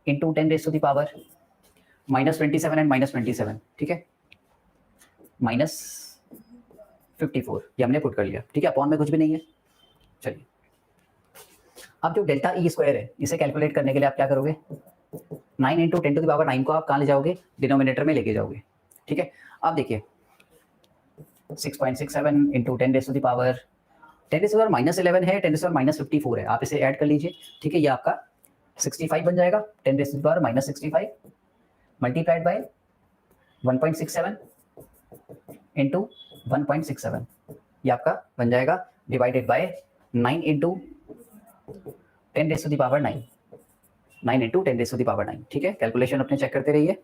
इंटू 10⁻⁻27 एंड -27, ठीक है, -54 ये हमने पुट कर लिया, ठीक है, अपॉन में कुछ भी नहीं है। चलिए अब जो डेल्टा ई स्क्वायर है इसे कैलकुलेट करने के लिए आप क्या करोगे, 9 इंटू 10⁻⁹ को आप कहाँ ले जाओगे, डिनोमिनेटर में लेके जाओगे, ठीक है। अब देखिए 6.67 इंटू 10⁻⁻11 है, 10⁻⁻54 है, आप इसे ऐड कर लीजिए, ठीक है, ये आपका 65 बन जाएगा, 10⁻⁻65 मल्टीप्लाइड बाय 1.67 इंटू 1.67, ये आपका बन जाएगा डिवाइडेड बाय 9 इंटू 10⁻⁹ 9 इंटू 10⁻⁹, ठीक है, कैलकुलेशन अपने चेक करते रहिए,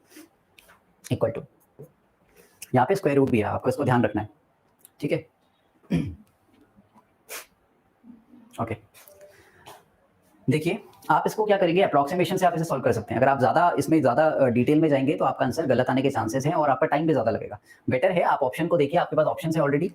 इक्वल टू, यहाँ पे स्क्वायर रूट भी है, आपको इसको ध्यान रखना है, ठीक है, ओके। देखिए आप इसको क्या करेंगे, अप्रॉक्सीमेशन से आप इसे सॉल्व कर सकते हैं, अगर आप ज़्यादा डिटेल में जाएंगे तो आपका आंसर गलत आने के चांसेस हैं और आपका टाइम भी ज़्यादा लगेगा, बेटर है आप ऑप्शन को देखिए, आपके पास ऑप्शन है ऑलरेडी,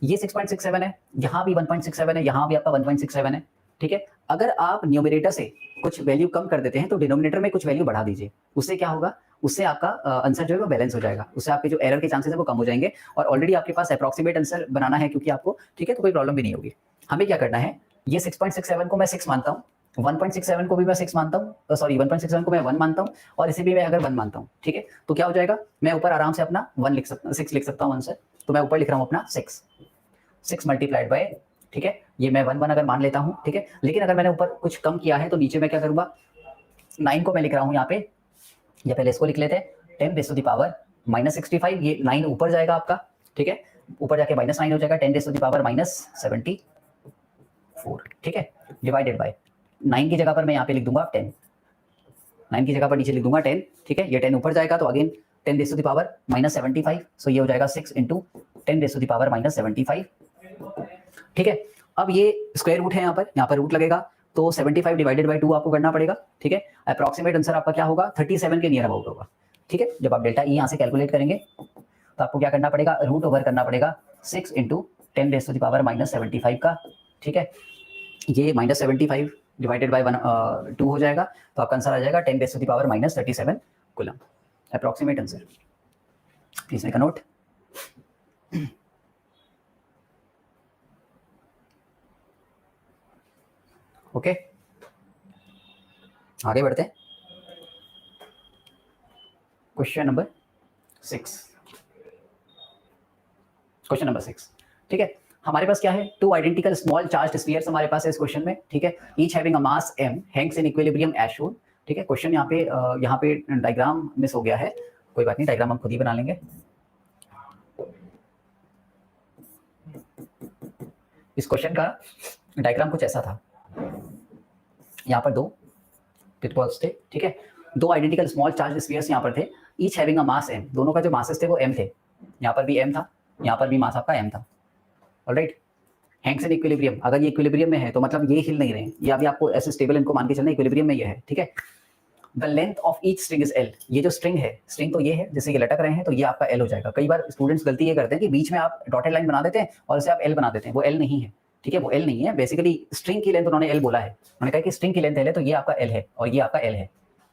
ये 6.67 है, यहाँ भी 1.67 है, यहाँ भी आपका 1.67 है, ठीक है, अगर आप न्यूमरेटर से कुछ वैल्यू कम कर देते हैं तो डिनोमिनेटर में कुछ वैल्यू बढ़ा दीजिए, उससे क्या होगा, उससे आपका आंसर जो है वो बैलेंस हो जाएगा, उससे आपके जो एरर के चांसेस है वो कम हो जाएंगे, और ऑलरेडी आपके पास अप्रॉक्सीमेट आंसर बनाना है क्योंकि आपको, ठीक है, तो कोई प्रॉब्लम भी नहीं होगी। हमें क्या करना है, ये 6.67 को मैं 6 मानता हूँ, 1.67 को भी मैं 6 मानता हूँ, सॉरी 1.67 को मैं 1 मानता हूँ और इसे भी मैं अगर 1 मानता हूँ, ठीक है, तो क्या हो जाएगा, मैं ऊपर आराम से अपना 6 लिख सकता हूँ 1 से, तो मैं ऊपर लिख रहा हूँ अपना 6 मल्टीप्लाइड बाय, ठीक है, ये मैं 1 अगर मान लेता हूँ, ठीक है, लेकिन अगर मैंने ऊपर कुछ कम किया है तो नीचे मैं क्या करूँगा, 9 को मैं लिख रहा हूँ यहाँ पे, या पहले इसको लिख लेते हैं 10 रेज़ टू द पावर -65, ये 9 ऊपर जाएगा आपका, ठीक है, ऊपर जाके -9 हो जाएगा, 10 रेज़ टू द पावर -74, ठीक है, डिवाइडेड बाय 9 की जगह पर मैं यहाँ पे लिख दूंगा 10, 9 की जगह पर नीचे लिख दूंगा 10, ठीक है, ये 10 ऊपर जाएगा तो again 10 raise to the power -75, so ये हो जाएगा 6 into 10 raise to the power -75, ठीक है। अब ये स्क्वायर रूट है, यहाँ पर रूट लगेगा, तो 75 डिवाइडेड बाय 2 आपको करना पड़ेगा, ठीक है, अप्रॉक्सीमेट आंसर आपका क्या होगा, 37 के नियर अबाउट होगा, ठीक है। जब आप डेल्टा ई यहाँ से कैलकुलेट करेंगे तो आपको क्या करना पड़ेगा, रूट ओवर करना पड़ेगा 6 into 10 raise to the power -75 का, ठीक है, ये -75 डिवाइडेड बाय 2 हो जाएगा, तो आपका आंसर आ जाएगा 10 raise to the power -37 coulomb, approximate answer, please make a note. Okay, आगे बढ़ते हैं, क्वेश्चन नंबर 6, क्वेश्चन नंबर 6, ठीक है। हमारे पास क्या है, 2 आइडेंटिकल स्मॉल चार्ज्ड स्फीयर्स हमारे पास है इस क्वेश्चन में, ठीक है, each having a mass m hangs in equilibrium as shown, ठीक है। क्वेश्चन यहाँ पे डायग्राम मिस हो गया है, कोई बात नहीं, डायग्राम हम खुद ही बना लेंगे। इस क्वेश्चन का डायग्राम कुछ ऐसा था, यहाँ पर 2 टिटबॉल्स थे, ठीक है, 2 आइडेंटिकल स्मॉल चार्ज स्फीयर्स यहाँ पर थे, each having a mass m, दोनों का जो मासेस थे वो m थे, यहाँ पर भी m था, यहाँ पर भी मास आपका m था, ऑलराइट। हैंग्स इन इक्विलिब्रियम, अगर ये इक्विलिब्रियम में है तो मतलब ये हिल नहीं रहे हैं, ये अभी आपको ऐसे स्टेबल इनको मान के चलना, इक्विलिब्रियम में ये है, ठीक है। The length of each string is l, ये जो स्ट्रिंग है, स्ट्रिंग तो ये है, जैसे ये लटक रहे हैं तो ये आपका l हो जाएगा। कई बार स्टूडेंट्स गलती ये करते हैं कि बीच में आप डॉटेड लाइन बना देते हैं और इसे आप l बना देते हैं, वो l नहीं है, ठीक है, वो l नहीं है, बेसिकली स्ट्रिंग की लेंथ उन्होंने l बोला है, उन्होंने कहा कि स्ट्रिंग की लेंथ l है तो ये आपका l है और ये आपका l है,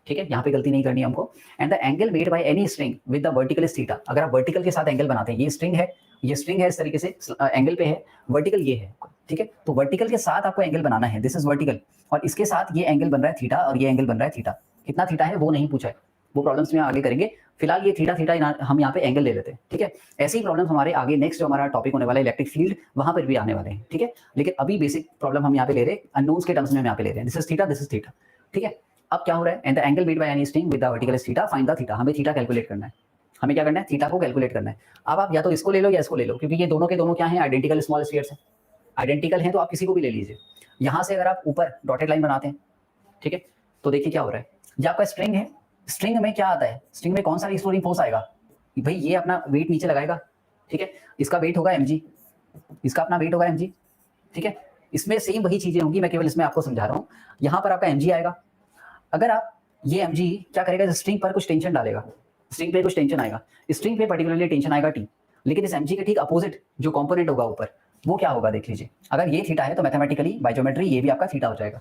ठीक है, यहाँ पे गलती नहीं करनी है हमको। And the angle made by any string with the vertical is theta, अगर आप वर्टिकल के साथ एंगल बनाते हैं, ये स्ट्रिंग है, ये स्ट्रिंग है, इस तरीके से एंगल पे है, वर्टिकल ये है, ठीक है, तो वर्टिकल के साथ आपको एंगल बनाना है, दिस इज वर्टिकल, और इसके साथ ये एंगल बन रहा है थीटा और ये एंगल बन रहा है थीटा, कितना थीटा है वो नहीं पूछा है, वो प्रॉब्लम्स में आगे करेंगे, फिलहाल ये थीटा थीटा हम यहाँ पे एंगल ले लेते हैं, ठीक है। ऐसे ही प्रॉब्लम हमारे आगे नेक्स्ट जो हमारा टॉपिक होने वाला है इलेक्ट्रिक फील्ड, वहां पर भी आने वाले हैं, ठीक है, लेकिन अभी बेसिक प्रॉब्लम हम यहाँ पे ले रहे हैं, अननोन्स के टर्म्स में हम यहाँ पे ले रहे हैं, दिस इज थीटा, ठीक है। अब क्या हो रहा है, and the angle made by any string with the vertical is theta, find the theta, हमें थीटा कैलकुलेट करना है, हमें क्या करना है, थीटा को कैलकुलेट करना है। अब आप या तो इसको ले लो या इसको ले लो, क्योंकि ये दोनों के दोनों क्या हैं, आइडेंटिकल स्मॉल स्फीयर्स हैं, आइडेंटिकल हैं तो आप किसी को भी ले लीजिए। यहाँ से अगर आप ऊपर डॉटेड लाइन बनाते हैं, ठीक है, तो देखिए क्या हो रहा है, ये आपका स्ट्रिंग है, स्ट्रिंग में क्या आता है, स्ट्रिंग में कौन सा रिस्टोरिंग फोर्स आएगा, भाई ये अपना वेट नीचे लगाएगा, ठीक है, इसका वेट होगा mg, इसका अपना वेट होगा mg, ठीक है, इसमें सेम वही चीजें होंगी, मैं केवल इसमें आपको समझा रहा हूँ। यहाँ पर आपका mg आएगा, अगर आप ये mg क्या करेगा, स्ट्रिंग पर कुछ टेंशन डालेगा, स्ट्रिंग पे कुछ टेंशन आएगा, स्ट्रिंग पे पर्टिकुलरली टेंशन आएगा t, लेकिन इस mg के ठीक अपोजिट जो कंपोनेंट होगा ऊपर, वो क्या होगा देख लीजिए, अगर ये थीटा है तो मैथमेटिकली बाय ज्योमेट्री ये भी आपका थीटा हो जाएगा,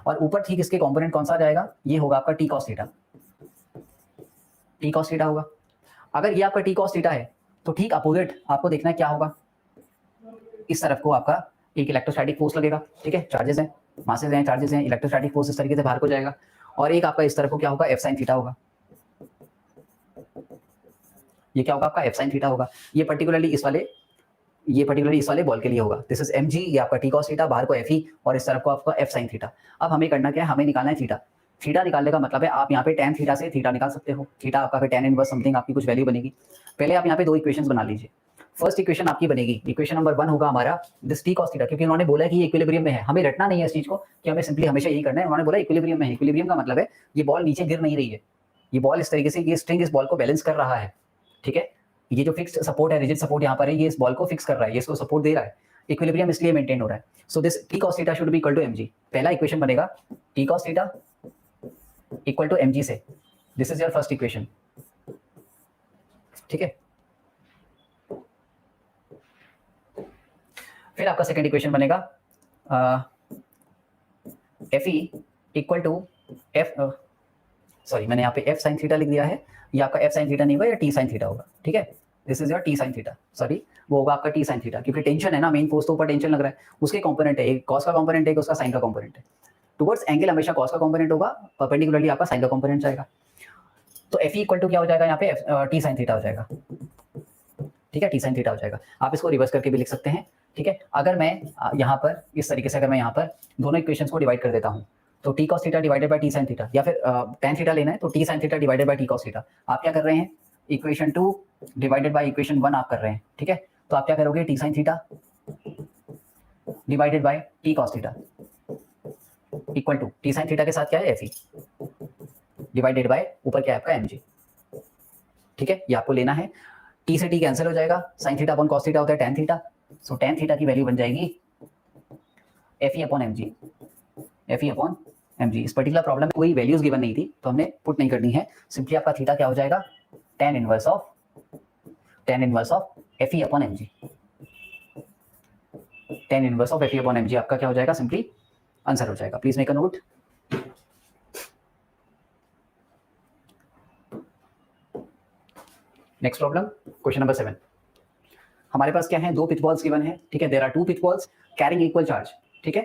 और ऊपर ठीक इसके कंपोनेंट कौन सा जाएगा, ये होगा आपका t cos theta, t cos theta होगा। अगर ये आपका t cos थीटा है तो ठीक अपोजिट आपको देखना है क्या होगा, इस तरफ को आपका एक इलेक्ट्रोस्टैटिक फोर्स लगेगा, ठीक है, चार्जेस हैं, मासेस हैं, चार्जेस हैं, इलेक्ट्रोस्टैटिक फोर्स इस तरीके से बाहर को जाएगा, और एक आपका इस तरफ को क्या होगा, f sin थीटा होगा, ये क्या होगा आपका f sin थीटा होगा, ये पर्टिकुलरली इस वाले बॉल के लिए होगा, दिस इज mg, ये आपका t cos थीटा, बाहर को fe और इस तरफ को आपका f sin थीटा। अब हमें करना क्या है, हमें निकालना है थीटा, थीटा निकालने का मतलब है आप यहाँ पे tan थीटा से थीटा निकाल सकते हो, थीटा आपका फिर tan इनवर्स समथिंग आपकी कुछ वैल्यू बनेगी। पहले आप यहाँ पे 2 इक्वेशंस बना लीजिए, फर्स्ट इक्वेशन आपकी बनेगी, इक्वेशन नंबर 1 होगा हमारा दिस t cos थीटा, क्योंकि उन्होंने बोला है कि ये इक्विलिब्रियम में है, हमें रटना नहीं है इस चीज को कि हमें सिंपली हमेशा यही करना है, उन्होंने बोला इक्विलिब्रियम में है, इक्विलिब्रियम का मतलब है ये बॉल नीचे गिर नहीं रही है, ये बॉल इस तरीके से, ये स्ट्रिंग इस बॉल को बैलेंस कर रहा है, ठीक है, ये जो फिक्स्ड सपोर्ट है, रिजिड सपोर्ट यहाँ पर है, ये इस बॉल को फिक्स कर रहा है, ये इसको सपोर्ट दे रहा है, इक्विलिब्रियम इसलिए मेंटेन हो रहा है। So this t cos theta should be equal to mg, पहला इक्वेशन बनेगा t cos theta equal to mg से, this is your first equation, ठीक है। फिर आपका सेकंड इक्वेशन बनेगा fe इक्वल टू मैंने यहाँ पे f sin थीटा लिख दिया है, ये आपका f sin थीटा नहीं होगा, ये t sin थीटा होगा, ठीक है, this is your t sin theta, sorry वो होगा आपका t sin थीटा, क्योंकि टेंशन है ना, मेन फोर्स तो ऊपर टेंशन लग रहा है, उसके कंपोनेंट है, एक cos का कंपोनेंट है, एक उसका sin का कंपोनेंट है, टुवर्ड्स एंगल हमेशा कॉस का कंपोनेंट होगा, परपेंडिकुलरली आपका साइन का कंपोनेंट जाएगा। तो एफ इक्वल टू क्या हो जाएगा यहाँ पे, टी साइन थीटा हो जाएगा, ठीक है, टी साइन थीटा हो जाएगा। आप इसको रिवर्स करके भी लिख सकते हैं, ठीक है। अगर मैं यहाँ पर इस तरीके से, अगर मैं यहाँ पर दोनों इक्वेशंस को डिवाइड कर देता हूँ, तो T cos theta divided by T sine theta, या फिर टेन थीटा लेना है तो T sine theta divided by T cos theta. आप क्या कर रहे हैं, इक्वेशन 2 डिवाइडेड बाय इक्वेशन 1 आप कर रहे हैं, ठीक है। तो आप क्या करोगे, T sine theta divided by T cos theta equal to T sine theta के साथ क्या है, एफ ई डिवाइडेड बाय ऊपर क्या है आपका एम जी, ठीक है। ये आपको लेना है। टी से टी कैंसिल हो जाएगा, sine theta upon cos theta होता है tan theta, so tan theta की वैल्यू बन जाएगी F E upon M G, F E upon M G. इस पर्टिकुलर प्रॉब्लम में कोई वैल्यूज गिवन नहीं थी तो हमने पुट नहीं करनी है, सिंपली आपका थीटा क्या हो जाएगा, tan inverse of F E upon M G, tan inverse of F E upon M G आपका क्या हो जाएगा, सिंपली आंसर हो जाएगा। Please make a note. Next problem, question number 7। हमारे पास क्या है, दो पिच बॉल्स गिवन है, ठीक है। There are two pith balls carrying equal charge, ठीक है।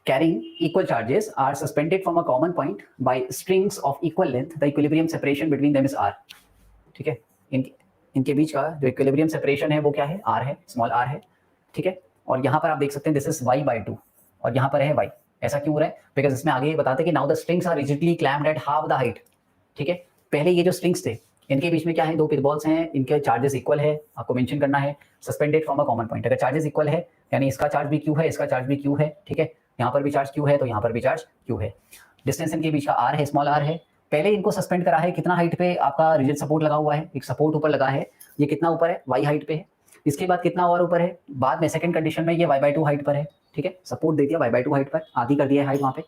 Carrying equal charges are suspended from a common point by strings of equal length, the equilibrium separation between them is R, ठीक है। इनके बीच का जो इक्विलिब्रियम सेपरेशन है वो क्या है, आर है, स्मॉल आर है, ठीक है। और यहाँ पर आप देख सकते हैं दिस इज y बाई 2 और यहाँ पर है y। ऐसा क्यों हो रहा है, बिकॉज इसमें आगे बताते कि now the strings are rigidly clamped at half the height, ठीक है। पहले ये जो स्ट्रिंग्स थे इनके बीच में क्या है, दो पिच बॉल्स हैं, इनके चार्जेस इक्वल है, आपको मेंशन करना है, suspended from a common point. अगर चार्जेस इक्वल है यानी इसका चार्ज भी क्यू है, इसका चार्ज भी क्यू है, ठीक है। यहाँ पर भी चार्ज क्यू है तो यहाँ पर भी चार्ज क्यू है। डिस्टेंस इनके बीच का आर है, स्मॉल आर है। पहले इनको सस्पेंड करा है, कितना हाइट पे आपका रिजिड सपोर्ट लगा हुआ है, एक सपोर्ट ऊपर लगा है, ये कितना ऊपर है, वाई हाइट पे है। इसके बाद कितना और ऊपर है, बाद में सेकंड कंडीशन में ये y बाई 2 हाइट पर है, ठीक है। सपोर्ट दे दिया y बाई 2 हाइट पर, आधी कर दिया है हाइट वहाँ पे,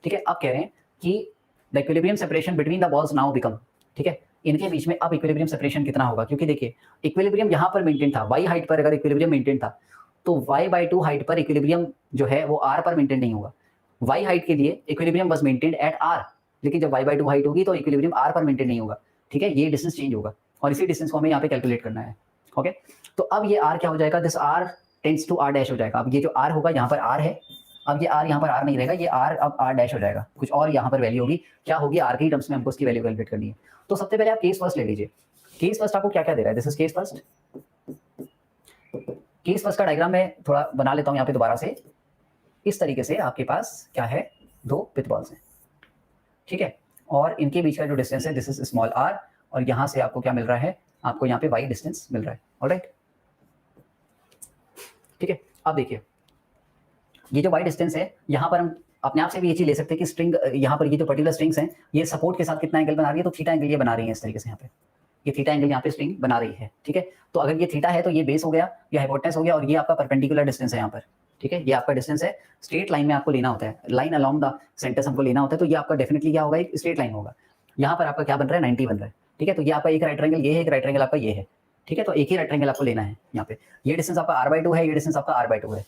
ठीक है। अब कह रहे हैं कि the equilibrium separation between the balls now become, ठीक है। इनके बीच में अब इक्विलिब्रियम सेपरेशन कितना होगा, क्योंकि देखिए इक्विलिब्रियम यहाँ पर मेंटेन था, y हाइट पर अगर इक्विलिब्रियम मेंटेन था तो y बाई 2 हाइट पर इक्विलिब्रियम जो है वो r पर मेंटेन नहीं होगा। y हाइट के लिए equilibrium was maintained eight r, लेकिन जब y बाई 2 हाइट होगी तो इक्विलिब्रियम r पर मेंटेन नहीं होगा, ठीक है। ये डिस्टेंस चेंज होगा और इसी डिस्टेंस को हमें यहाँ पे कैलकुलेट करना है, ओके। तो अब ये r क्या हो जाएगा, this r tends to r dash हो जाएगा। अब ये जो r होगा यहाँ पर r है, अब ये r यहाँ पर r नहीं रहेगा, ये r अब r डैश हो जाएगा, कुछ और यहाँ पर वैल्यू होगी, क्या होगी, r के टर्म्स में हमको इसकी वैल्यू कैलकुलेट करनी है। तो सबसे पहले आप केस फर्स्ट ले लीजिए। केस फर्स्ट आपको क्या क्या दे रहा है, this is case first. Case first का डायग्राम मैं थोड़ा बना लेता हूँ यहाँ पे दोबारा से। इस तरीके से आपके पास क्या है, दो पिच बॉल्स हैं, ठीक है, और इनके बीच का जो डिस्टेंस है दिस इज स्मॉल r, और यहाँ से आपको क्या मिल रहा है, आपको यहाँ पे y डिस्टेंस मिल रहा है, ऑलराइट, ठीक है। अब देखिए ये जो y डिस्टेंस है, यहाँ पर हम अपने आप से भी ये चीज ले सकते हैं कि स्ट्रिंग यहाँ पर ये जो पर्टिकुलर स्ट्रिंग्स हैं ये सपोर्ट के साथ कितना एंगल बना रही है, तो थीटा एंगल ये बना रही है इस तरीके से, यहाँ पे ये थीटा एंगल यहाँ पे स्ट्रिंग बना रही है, ठीक है। तो अगर ये थीटा है तो ये बेस हो गया, ये हाइपोटेनस हो गया, और ये आपका परपेंडिकुलर डिस्टेंस है यहाँ पर, ठीक है। ये आपका डिस्टेंस है, स्ट्रेट लाइन में आपको लेना होता है, लाइन अलोंग द सेंटर हमको लेना होता है, तो ये आपका डेफिनेटली क्या होगा, एक स्ट्रेट लाइन होगा। यहाँ पर आपका क्या बन रहा है, 90 बन रहा है, ठीक है। तो ये आपका एक राइट एंगल ये है, एक राइट एंगल आपका ये है, ठीक है। तो एक ही राइट एंगल आपको लेना है यहाँ पे। ये डिस्टेंस आपका r बाई 2 है, ये डिस्टेंस आपका r बाई 2 है।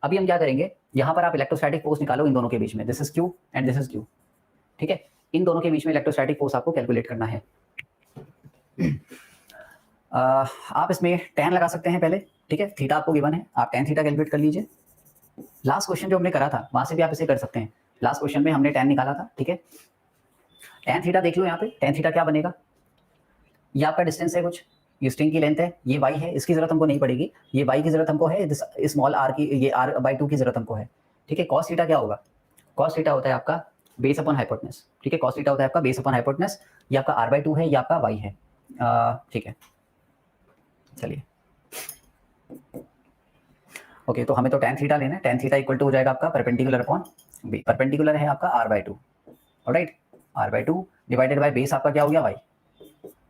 अभी हम क्या करेंगे, यहाँ पर आप इलेक्ट्रोस्टैटिक फोर्स निकालो इन दोनों के बीच में, this is Q and this is Q, ठीक है। इन दोनों के बीच में इलेक्ट्रोस्टैटिक फोर्स आपको कैलकुलेट करना है। आप इसमें tan लगा सकते हैं पहले, ठीक है। थीटा आपको गिवन है, आप tan थीटा कैलकुलेट कर लीजिए। लास्ट क्वेश्चन जो हमने करा था वहां से भी आप इसे कर सकते हैं। लास्ट क्वेश्चन में हमने tan निकाला था, ठीक है। tan थीटा देख लो यहाँ पे, tan थीटा क्या बनेगा, ये आपका डिस्टेंस है कुछ, ये स्ट्रिंग की लेंथ है, ये y है, इसकी जरूरत हमको नहीं पड़ेगी, ये y की जरूरत हमको है, स्मॉल r की, ये r बाई 2 की जरूरत हमको है, ठीक है। cos थीटा क्या होगा, cos थीटा होता है आपका बेस अपॉन हाइपोटेनस, ठीक है। cos थीटा होता है आपका बेस अपॉन हाइपोटेनस, ये आपका r बाई 2 है, ये आपका y है, ठीक है। चलिए ओके, तो हमें तो tan थीटा लेना है, tan थीटा इक्वल टू हो जाएगा आपका परपेंडिकुलर अपॉन b, परपेंडिकुलर है आपका r by 2, alright, r by 2 divided by base आपका क्या हो गया y,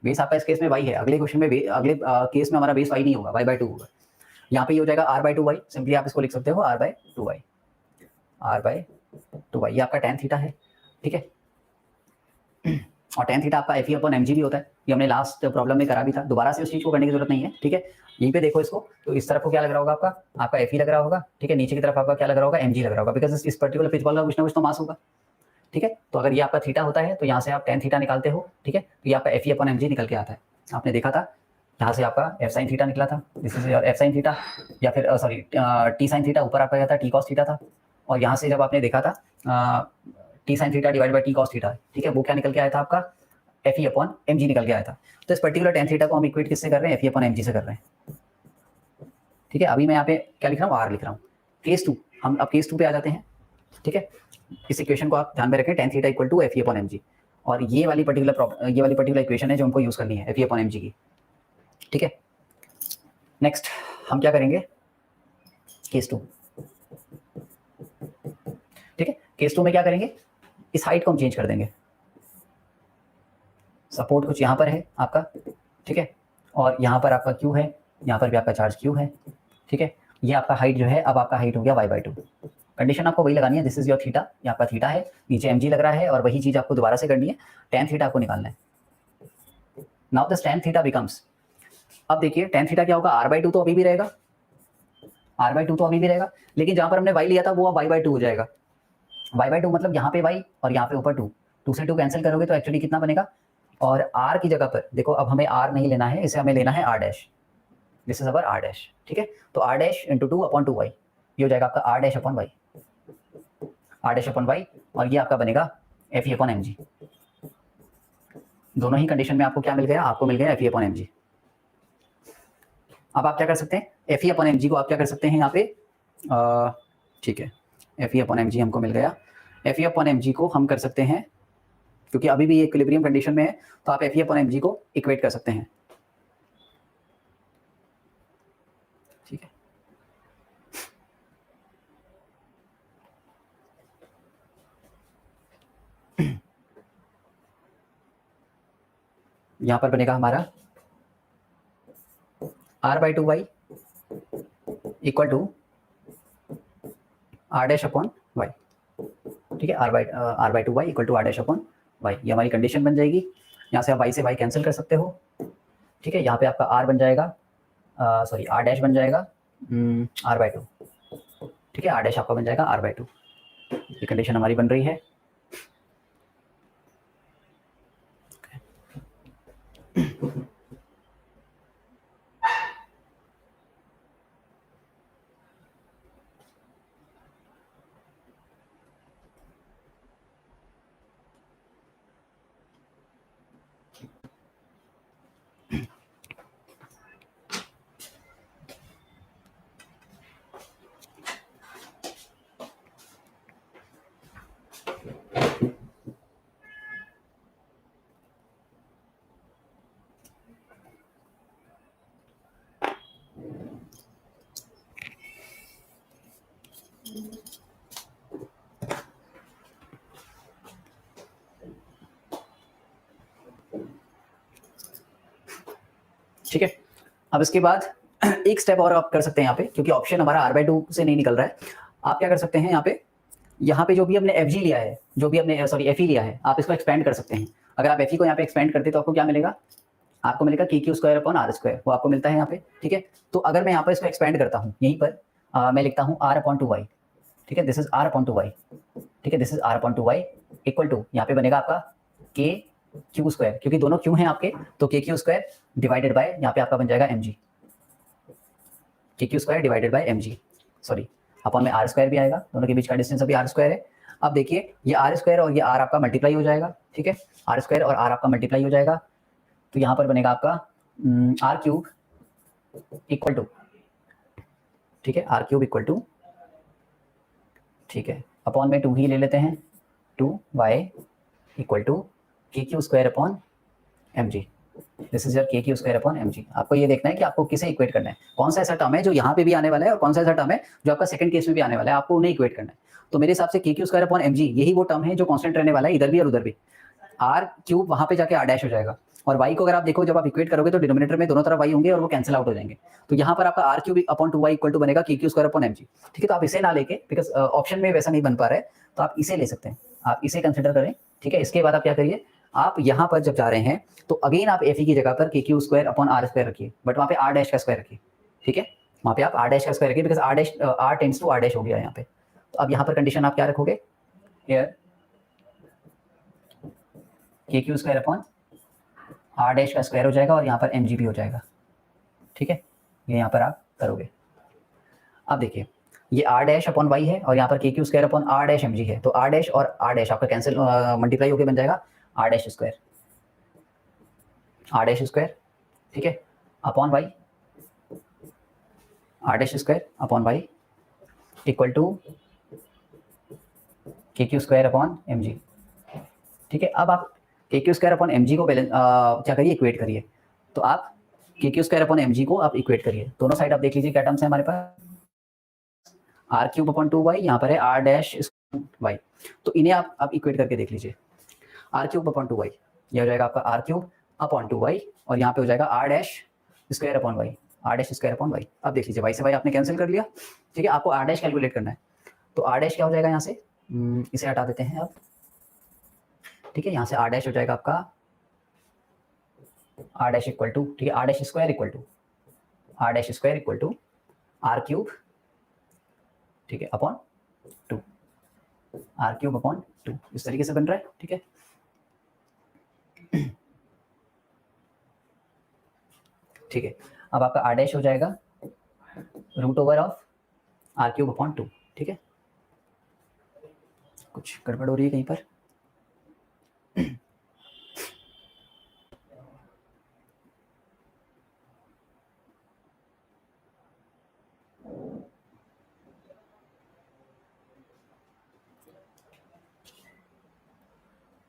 बेस आपका इस केस में y है, अगले क्वेश्चन में अगले केस में हमारा बेस y नहीं होगा, y बाई 2 होगा। यहाँ पे ये हो जाएगा r बाई 2y, सिंपली आप इसको लिख सकते हो r by 2y, r by 2y, ये आपका tan थीटा है, ठीक है। और tan थीटा आपका Fe अपॉन mg भी होता है, ये हमने लास्ट प्रॉब्लम में करा भी था, दोबारा से उस चीज को करने की जरूरत नहीं है, ठीक है। यहीं पे देखो इसको, तो इस तरफ को क्या लग रहा होगा आपका Fe लग रहा होगा, ठीक है। नीचे की तरफ आपका क्या लग रहा होगा, mg लग रहा होगा, बिकॉज इस पर्टिकुलर पिच बॉल का कुछ ना कुछ तो मास होगा, ठीक है। तो अगर ये आपका थीटा होता है तो यहाँ से आप tan थीटा निकालते हो, ठीक है। तो ये आपका Fe अपॉन mg निकल के आता है, आपने देखा था यहाँ से आपका f साइन थीटा निकला था, this is your f sine theta, या फिर सॉरी t साइन थीटा, ऊपर आपका क्या था, t कॉस थीटा था, और यहाँ से जब आपने देखा था T sine theta divide by T cos theta, ठीक है, वो क्या निकल के आया था आपका F E upon M G निकल के आया था। तो इस पर्टिकुलर टेन थीटा को हम इक्वेट किससे कर रहे हैं, F E upon M G से कर रहे हैं, ठीक है। अभी मैं यहाँ पे क्या लिख रहा हूँ, आर लिख रहा हूँ। केस 2, हम अब केस 2 पे आ जाते हैं, ठीक है। इस इक्वेशन को आप ध्यान में रखें, tan theta equal to F E upon M G, और ये वाली पर्टिकुलर इक्वेशन है जो हमको यूज करनी है F E upon M G की, ठीक है। नेक्स्ट हम क्या करेंगे, केस 2, ठीक है। केस 2 में क्या करेंगे, इस हाइट को हम चेंज कर देंगे। सपोर्ट कुछ यहाँ पर है आपका, ठीक है, और यहाँ पर आपका क्यू है, यहाँ पर भी आपका चार्ज क्यू है, ठीक है। ये आपका हाइट जो है, अब आपका हाइट हो गया y बाई 2। कंडीशन आपको वही लगानी है, दिस इज योर थीटा, ये आपका थीटा है, नीचे mg लग रहा है, और वही चीज आपको दोबारा से करनी है, tan थीटा आपको निकालना है। Now this tan theta becomes, अब देखिए tan थीटा क्या होगा, r बाई 2 तो अभी भी रहेगा, r बाई 2 तो अभी भी रहेगा, लेकिन जहां पर हमने y लिया था वो अब y बाई 2 हो जाएगा। y बाई 2 मतलब यहाँ पे y और यहाँ पे ऊपर 2, 2 से 2 कैंसिल करोगे तो एक्चुअली कितना बनेगा, और r की जगह पर देखो, अब हमें r नहीं लेना है, इसे हमें लेना है r dash, this is our r dash, ठीक है। तो r dash into 2 upon 2y, ये हो जाएगा आपका r dash upon y, r dash upon y, और ये आपका बनेगा F E upon M G. दोनों ही कंडीशन में आपको क्या मिल गया, आपको मिल गया F E upon M G. अब आप क्या कर सकते हैं, F E upon M G को आप क्या कर सकते हैं यहाँ पे, ठीक है, F E upon M G हमको मिल गया। F E upon M G को हम कर सकते हैं, क्योंकि अभी भी ये इक्विलिब्रियम कंडीशन में है, तो आप F E upon M G को इक्वेट कर सकते हैं, ठीक है। यहाँ पर बनेगा हमारा r by 2y equal to r dash upon y, ठीक है, r by 2y equal to r dash upon y, ये हमारी कंडीशन बन जाएगी। यहाँ से आप y से y कैंसिल कर सकते हो, ठीक है। यहाँ पे आपका r बन जाएगा, सॉरी r डैश बन जाएगा r बाई 2, ठीक है, r डैश आपका बन जाएगा r बाई 2, ये कंडीशन हमारी बन रही है। ठीक है, अब इसके बाद एक स्टेप और आप कर सकते हैं यहाँ पे, क्योंकि ऑप्शन हमारा r बाई 2 से नहीं निकल रहा है। आप क्या कर सकते हैं यहाँ पे जो भी हमने fg लिया है, जो भी हमने सॉरी fe लिया है, आप इसको एक्सपेंड कर सकते हैं। अगर आप fe को यहाँ पे एक्सपेंड करते तो आपको क्या मिलेगा, आपको मिलेगा K Q square upon are square, वो आपको मिलता है यहाँ पे, ठीक है। तो अगर मैं यहाँ पर इसको एक्सपेंड करता हूँ, यहीं पर मैं लिखता हूँ r अपॉन 2y, ठीक है, this is r upon 2y, ठीक है, this is r upon 2y equal to, यहाँ पे बनेगा आपका के क्यू स्क्वायर, क्योंकि दोनों क्यू हैं आपके, तो K Q square divided bye, यहाँ पे आपका बन जाएगा mg, के Q square divided bye mg, sorry upon में आर स्क्वायर भी आएगा, दोनों के बीच का डिस्टेंस अभी आर स्क्वायर है। अब देखिए ये आर स्क्वायर और ये आर आपका मल्टीप्लाई हो जाएगा, ठीक है, आर स्क्वायर और आर आपका मल्टीप्लाई हो जाएगा, तो यहाँ पर बनेगा आपका आर क्यूब इक्वल टू, ठीक है, आर क्यूब इक्वल टू, ठीक है, अपॉन में 2 ही ले लेते हैं, 2y इक्वल टू के Q square upon M g, this is your k Q square upon M g. आपको ये देखना है कि आपको किसे इक्वेट करना है, कौन सा ऐसा टर्म है जो यहाँ पे भी आने वाला है और कौन सा ऐसा टर्म है जो आपका सेकंड केस में भी आने वाला है, आपको उन्हें इक्वेट करना है। तो मेरे हिसाब से K Q square upon M G यही वो टर्म है जो कॉन्स्टेंट रहने वाला है इधर भी और उधर भी, आर क्यूब वहाँ पे जाके आर डैश हो जाएगा, और y को अगर आप देखो जब आप इक्वेट करोगे तो डिनोमिनेटर में दोनों तरफ y होंगे और वो कैंसिल आउट हो जाएंगे, तो यहाँ पर आपका R cube upon 2y equal to बनेगा K Q square upon M G, ठीक है। तो आप इसे ना लेके, बिकॉज ऑप्शन में वैसा नहीं बन पा रहा है, तो आप इसे ले सकते हैं, आप इसे कंसिडर करें, ठीक है। इसके बाद आप क्या करिए, आप यहाँ पर जब जा रहे हैं तो अगेन आप एफ की जगह पर K Q square upon are square रखिए, बट वहाँ पे आर डैश का स्क्वायर रखिए, ठीक है, वहाँ पे आप आर डैश का स्क्वायर रखिए, because R dash R tends to R dash हो गया यहाँ पे। तो अब यहाँ पर कंडीशन आप क्या रखोगे, here K Q square upon R dash का स्क्वायर हो जाएगा और यहाँ पर एम जी भी हो जाएगा, ठीक है, ये यहाँ पर आप करोगे। अब देखिए ये r डैश अपॉन y है और यहाँ पर k Q square upon r dash mg है, तो r डैश और r डैश आपका कैंसिल मल्टीप्लाई होकर बन जाएगा r dash square, r dash square, ठीक है, upon y, r dash square upon y equal to के क्यू स्क्वायर अपॉन mg, ठीक है। अब आप K Q square upon mg को बैलेंस क्या करिए, इक्वेट करिए, तो आप K Q square upon mg को आप इक्वेट करिए, दोनों साइड आप देख लीजिए क्या टर्म्स है हमारे पास, आर क्यूब अपॉन 2y, यहाँ पर है r डैश y, तो इन्हें आप इक्वेट करके देख लीजिए, आर क्यूब अपॉन 2y, यह हो जाएगा आपका आर क्यूब अपॉन 2y और यहाँ पे हो जाएगा r dash square upon y, r dash square upon y। अब देख लीजिए y से y आपने कैंसिल कर लिया, ठीक है, आपको r डैश कैलकुलेट करना है, तो r डैश क्या हो जाएगा यहाँ से, इसे हटा देते हैं अब, ठीक है, यहाँ से r डैश हो जाएगा आपका r डैश इक्वल टू, ठीक है, r dash square equal to r cube, ठीक है, अपॉन 2, r क्यूब अपॉन 2, इस तरीके से बन रहा है, ठीक है। ठीक है, अब आपका r डैश हो जाएगा root over of r cube upon 2, ठीक है। कुछ गड़बड़ हो रही है कहीं पर,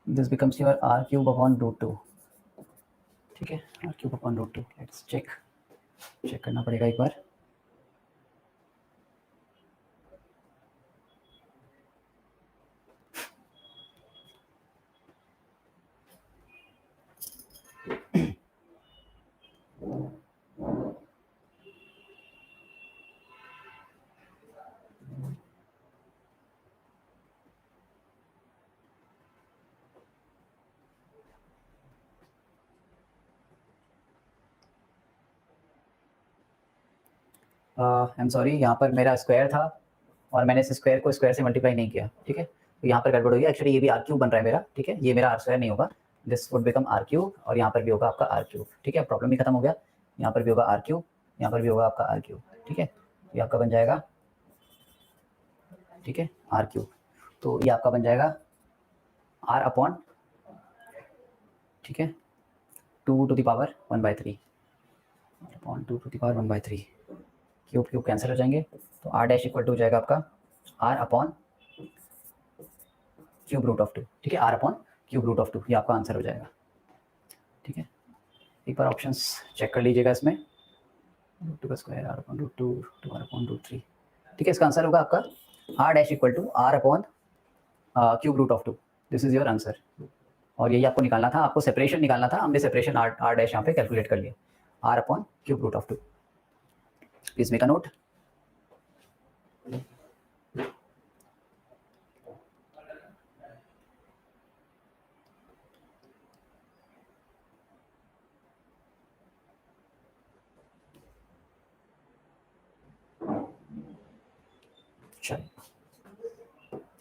this becomes your r cube upon root 2, ठीक है, r cube upon root 2, let's check करना पड़ेगा एक बार, आई एम सॉरी, यहाँ पर मेरा स्क्वायर था और मैंने इस स्क्वायर को स्क्वायर से मल्टीप्लाई नहीं किया, ठीक है, तो यहाँ पर गड़बड़ हो गई, एक्चुअली ये भी आर क्यूब बन रहा है मेरा, ठीक है, ये मेरा आर स्क्वायर नहीं होगा, this would become r cube और यहाँ पर भी होगा आपका आर क्यूब, ठीक है, प्रॉब्लम भी खत्म हो गया, यहाँ पर भी होगा आर क्यूब, यहाँ पर भी होगा आपका आर क्यूब, ठीक है, ये आपका बन जाएगा, ठीक है, आर क्यूब, तो ये आपका बन जाएगा आर अपॉन, ठीक है, 2 to the power 1/3 upon 2 to the power 1/3, cube cube cancel हो जाएंगे, तो r डैश इक्वल टू हो जाएगा आपका r upon cube root of 2, ठीक है, r upon cube root of 2, ये आपका आंसर हो जाएगा, ठीक है। एक बार ऑप्शंस चेक कर लीजिएगा इसमें, रूट 2 का square r upon root 2, r upon root 3, ठीक है, इसका आंसर होगा आपका r dash equal to r upon cube root of 2, this is your answer, और यही आपको निकालना था, आपको सेपरेशन निकालना था, हमने सेपरेशन r डैश यहाँ पे कैलकुलेट कर लिया, r upon cube root of 2, please make a note.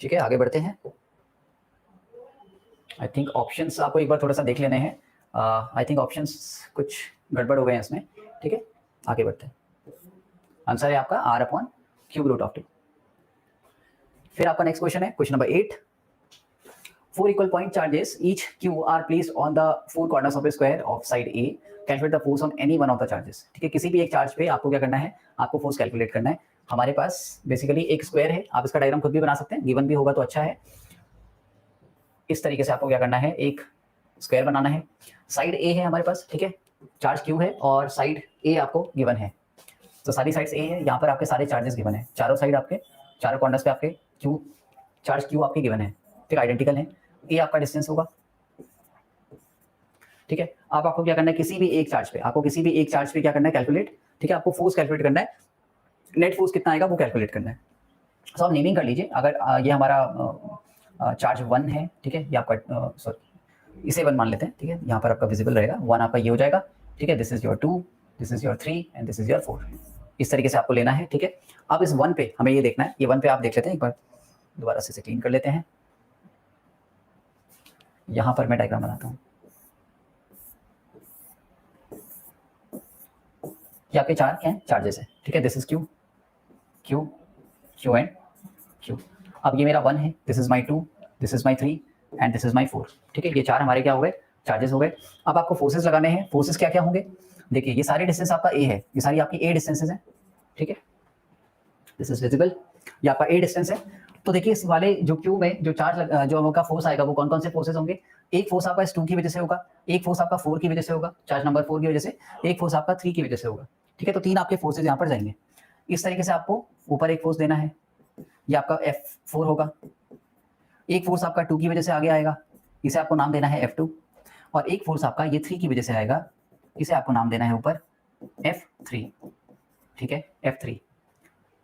ठीक है, आगे बढ़ते हैं। आई थिंक ऑप्शंस आपको एक बार थोड़ा सा देख लेने हैं, आई थिंक ऑप्शंस कुछ गड़बड़ हो गए हैं इसमें, ठीक है, आगे बढ़ते हैं। आंसर है आपका r upon cube root of 2। फिर आपका नेक्स्ट क्वेश्चन है question number 8, 4 equal point charges each q are placed on the four corners of a square of side A, calculate the force on any one of the charges। ठीक है, किसी भी एक charge पे आपको क्या करना है, आपको फोर्स कैलकुलेट करना है। हमारे पास बेसिकली एक स्क्वायर है, आप इसका डायग्राम खुद भी बना सकते हैं, गिवन भी होगा तो अच्छा है। इस तरीके से आपको क्या करना है, एक स्क्वायर बनाना है, साइड ए है हमारे पास, ठीक है, चार्ज क्यू है और साइड ए आपको गिवन है, तो सारी साइड्स ए है, यहाँ पर आपके सारे चार्जेस गिवन है, चारों साइड आपके चारों कॉर्नर्स पे आपके क्यू चार्ज क्यू आपके गिवन है, ठीक, आइडेंटिकल है, ए आपका डिस्टेंस होगा, ठीक है। अब आपको क्या करना है, किसी भी एक चार्ज पे, आपको किसी भी एक चार्ज पे क्या करना है, कैलकुलेट, ठीक है, आपको फोर्स कैलकुलेट करना है, नेट फोर्स कितना आएगा वो कैलकुलेट करना है। तो आप नेमिंग कर लीजिए, अगर ये हमारा चार्ज 1 है, ठीक है, ये आपका सॉरी इसे 1 मान लेते हैं, ठीक है, यहाँ पर आपका विजिबल रहेगा, 1 आपका ये हो जाएगा, ठीक है, this is your 2, this is your 3 and this is your 4, इस तरीके से आपको लेना है, ठीक है। अब इस 1 पे हमें ये देखना है, ये 1 पे आप देख लेते हैं, एक बार दोबारा से क्लीन कर लेते हैं, यहाँ पर मैं डायग्राम बनाता हूँ, ये आपके चार क्या है, चार्जेस है, ठीक है, this is Q Q Q and Q। अब ये मेरा 1 है, this is my 2, this is my 3 and this is my 4। ठीक है, ये 4 हमारे क्या हो गए, चार्जेस हो गए। अब आपको फोर्सेस लगाने हैं। फोर्सेस क्या क्या होंगे, देखिए ये सारी डिस्टेंस आपका ए है, ये सारी आपकी ए डिस्टेंसेज हैं। ठीक है, दिस इज विजिबल, ये आपका ए डिस्टेंस है। तो देखिए इस वाले जो क्यू में जो चार्ज जो आपका फोर्स आएगा वो कौन कौन से फोर्सेस होंगे। एक फोर्स आपका इस 2 की वजह से होगा, एक फोर्स आपका 4 की वजह से होगा, चार्ज नंबर 4 की वजह से, एक फोर्स आपका 3 की वजह से होगा। ठीक है, तो 3 आपके फोर्सेज यहाँ पर जाएंगे। इस तरीके से आपको ऊपर एक फोर्स देना है, ये आपका F4 होगा। एक फोर्स आपका 2 की वजह से आगे आएगा, इसे आपको नाम देना है F2। और एक फोर्स आपका ये 3 की वजह से आएगा, इसे आपको नाम देना है ऊपर F3। ठीक है, F3।